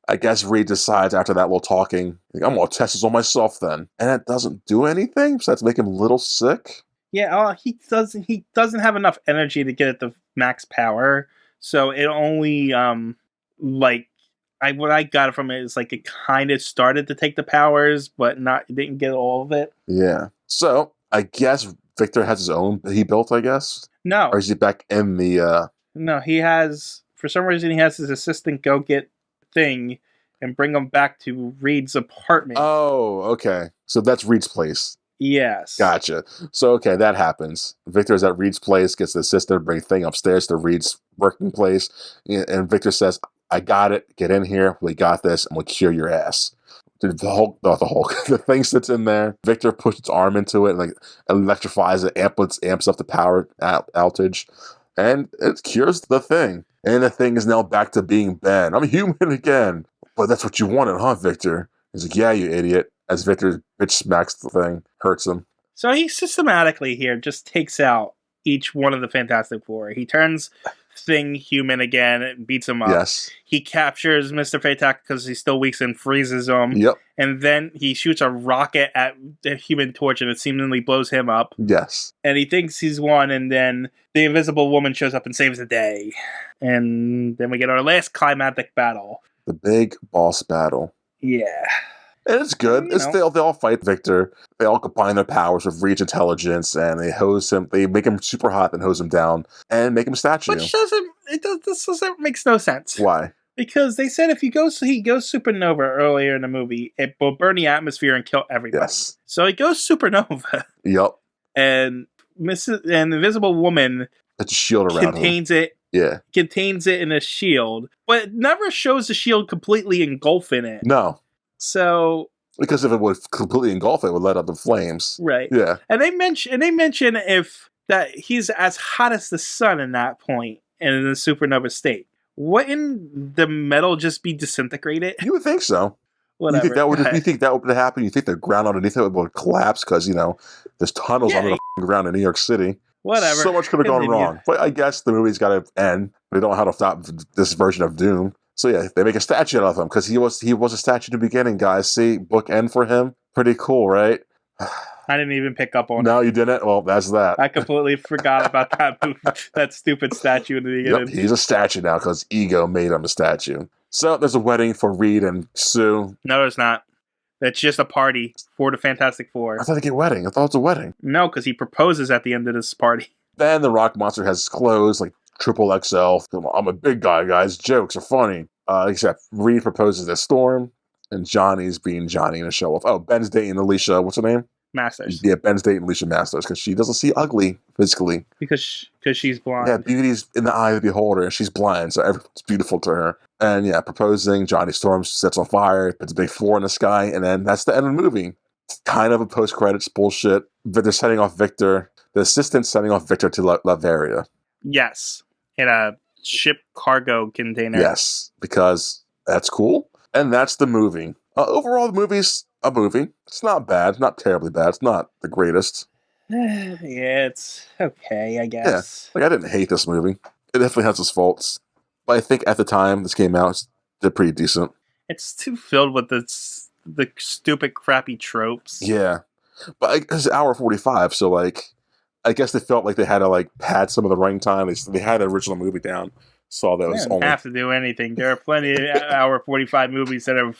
I guess Reed decides after that little talking, like, I'm going to test this on myself then. And it doesn't do anything besides make him a little sick. Yeah, he doesn't have enough energy to get at the max power. So it only, what I got from it is like it kind of started to take the powers, but didn't get all of it. Yeah. So I guess Victor has his own he built, I guess? No. Or is he back in the... No, he has, for some reason, he has his assistant go get thing and bring him back to Reed's apartment. Oh, okay. So that's Reed's place. Yes. Gotcha. So, okay, that happens. Victor's at Reed's place, gets the assistant, bring thing upstairs to Reed's working place, and Victor says, I got it. Get in here. We got this, and we'll cure your ass. The Hulk, the thing sits in there. Victor pushes its arm into it and like electrifies it, amps up the power outage, and it cures the thing. And the thing is now back to being Ben. I'm human again. But that's what you wanted, huh, Victor? He's like, yeah, you idiot. As Victor bitch smacks the thing, hurts him. So he systematically here just takes out each one of the Fantastic Four. He turns Thing human again and beats him up. Yes. He captures Mr. Fantastic because he's still weak and freezes him. Yep. And then he shoots a rocket at the Human Torch and it seemingly blows him up. Yes. And he thinks he's won, and then the Invisible Woman shows up and saves the day. And then we get our last climactic battle. The big boss battle. Yeah. And it's good. They all fight Victor. They all combine their powers with Reed's intelligence, and they hose him. They make him super hot, then hose him down, and make him a statue. Which makes no sense. Why? Because they said if he goes supernova earlier in the movie, it will burn the atmosphere and kill everybody. Yes. So he goes supernova. Yep. And the Invisible Woman It's a shield around contains him. it. Yeah. Contains it in a shield, but it never shows the shield completely engulfing it. No. So because if it would completely engulf it, it would let out the flames. Right. Yeah. And they mention if that he's as hot as the sun in that point and in the supernova state. Wouldn't the metal just be disintegrated? You would think so. Whatever. You think that would happen? You think the ground underneath it would collapse because, there's tunnels under the ground in New York City. Whatever. So much could have gone wrong. But I guess the movie's got to end. They don't know how to stop this version of Doom. So yeah, they make a statue out of him because he was a statue in the beginning, guys. See, book end for him. Pretty cool, right? I didn't even pick up on it. No, you didn't? Well, that's that. I completely forgot about that stupid statue in the beginning. Yep, he's a statue now because Ego made him a statue. So there's a wedding for Reed and Sue. No, there's not. It's just a party for the Fantastic Four. I thought they get wedding. I thought it was a wedding. No, because he proposes at the end of this party. Then the rock monster has his clothes, like triple XL. I'm a big guy, guys. Jokes are funny. Except Reed proposes to Storm, and Johnny's being Johnny in a show off. Oh, Ben's dating Alicia. What's her name? Masters. Yeah, Ben's dating Alicia Masters because she doesn't see ugly physically. Because she's blind. Yeah, beauty's in the eye of the beholder, and she's blind, so everyone's beautiful to her. And yeah, proposing, Johnny Storm sets on fire, puts a big 4 in the sky, and then that's the end of the movie. It's kind of a post-credits bullshit. But they're setting off Victor. The assistant's sending off Victor to Latveria. Yes. In a ship cargo container. Yes, because that's cool. And that's the movie. Overall, the movie's a movie. It's not bad. Not terribly bad. It's not the greatest. Yeah, it's okay, I guess. Yeah. I didn't hate this movie. It definitely has its faults. But I think at the time this came out, they're pretty decent. It's too filled with the stupid, crappy tropes. Yeah. But it's an hour 45, so I guess they felt like they had to pad some of the running time. They had the original movie down. So that was don't have to do anything. There are plenty of hour 45 movies that are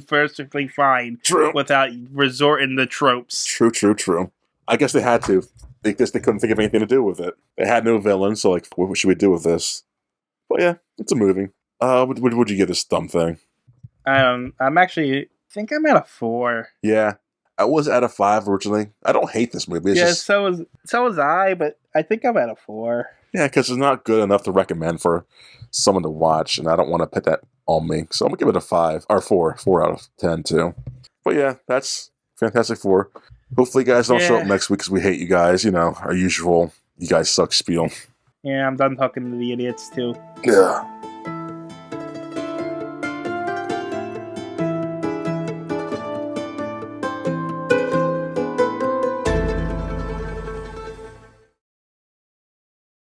perfectly fine without resorting to tropes. True. I guess they had to. They couldn't think of anything to do with it. They had no villain, so what should we do with this? But yeah, it's a movie. What would you give this dumb thing? I'm actually think I'm at a 4. Yeah, I was at a 5 originally. I don't hate this movie. It's Yeah, just so was I, but I think I'm at a 4. yeah, because it's not good enough to recommend for someone to watch, and I don't want to put that on me. So I'm gonna give it a 5 or 4 out of 10 too. But yeah, that's Fantastic Four. Hopefully, you guys don't show up Yeah. next week because we hate you guys. You know, our usual "you guys suck" spiel. Yeah, I'm done talking to the idiots too. Yeah.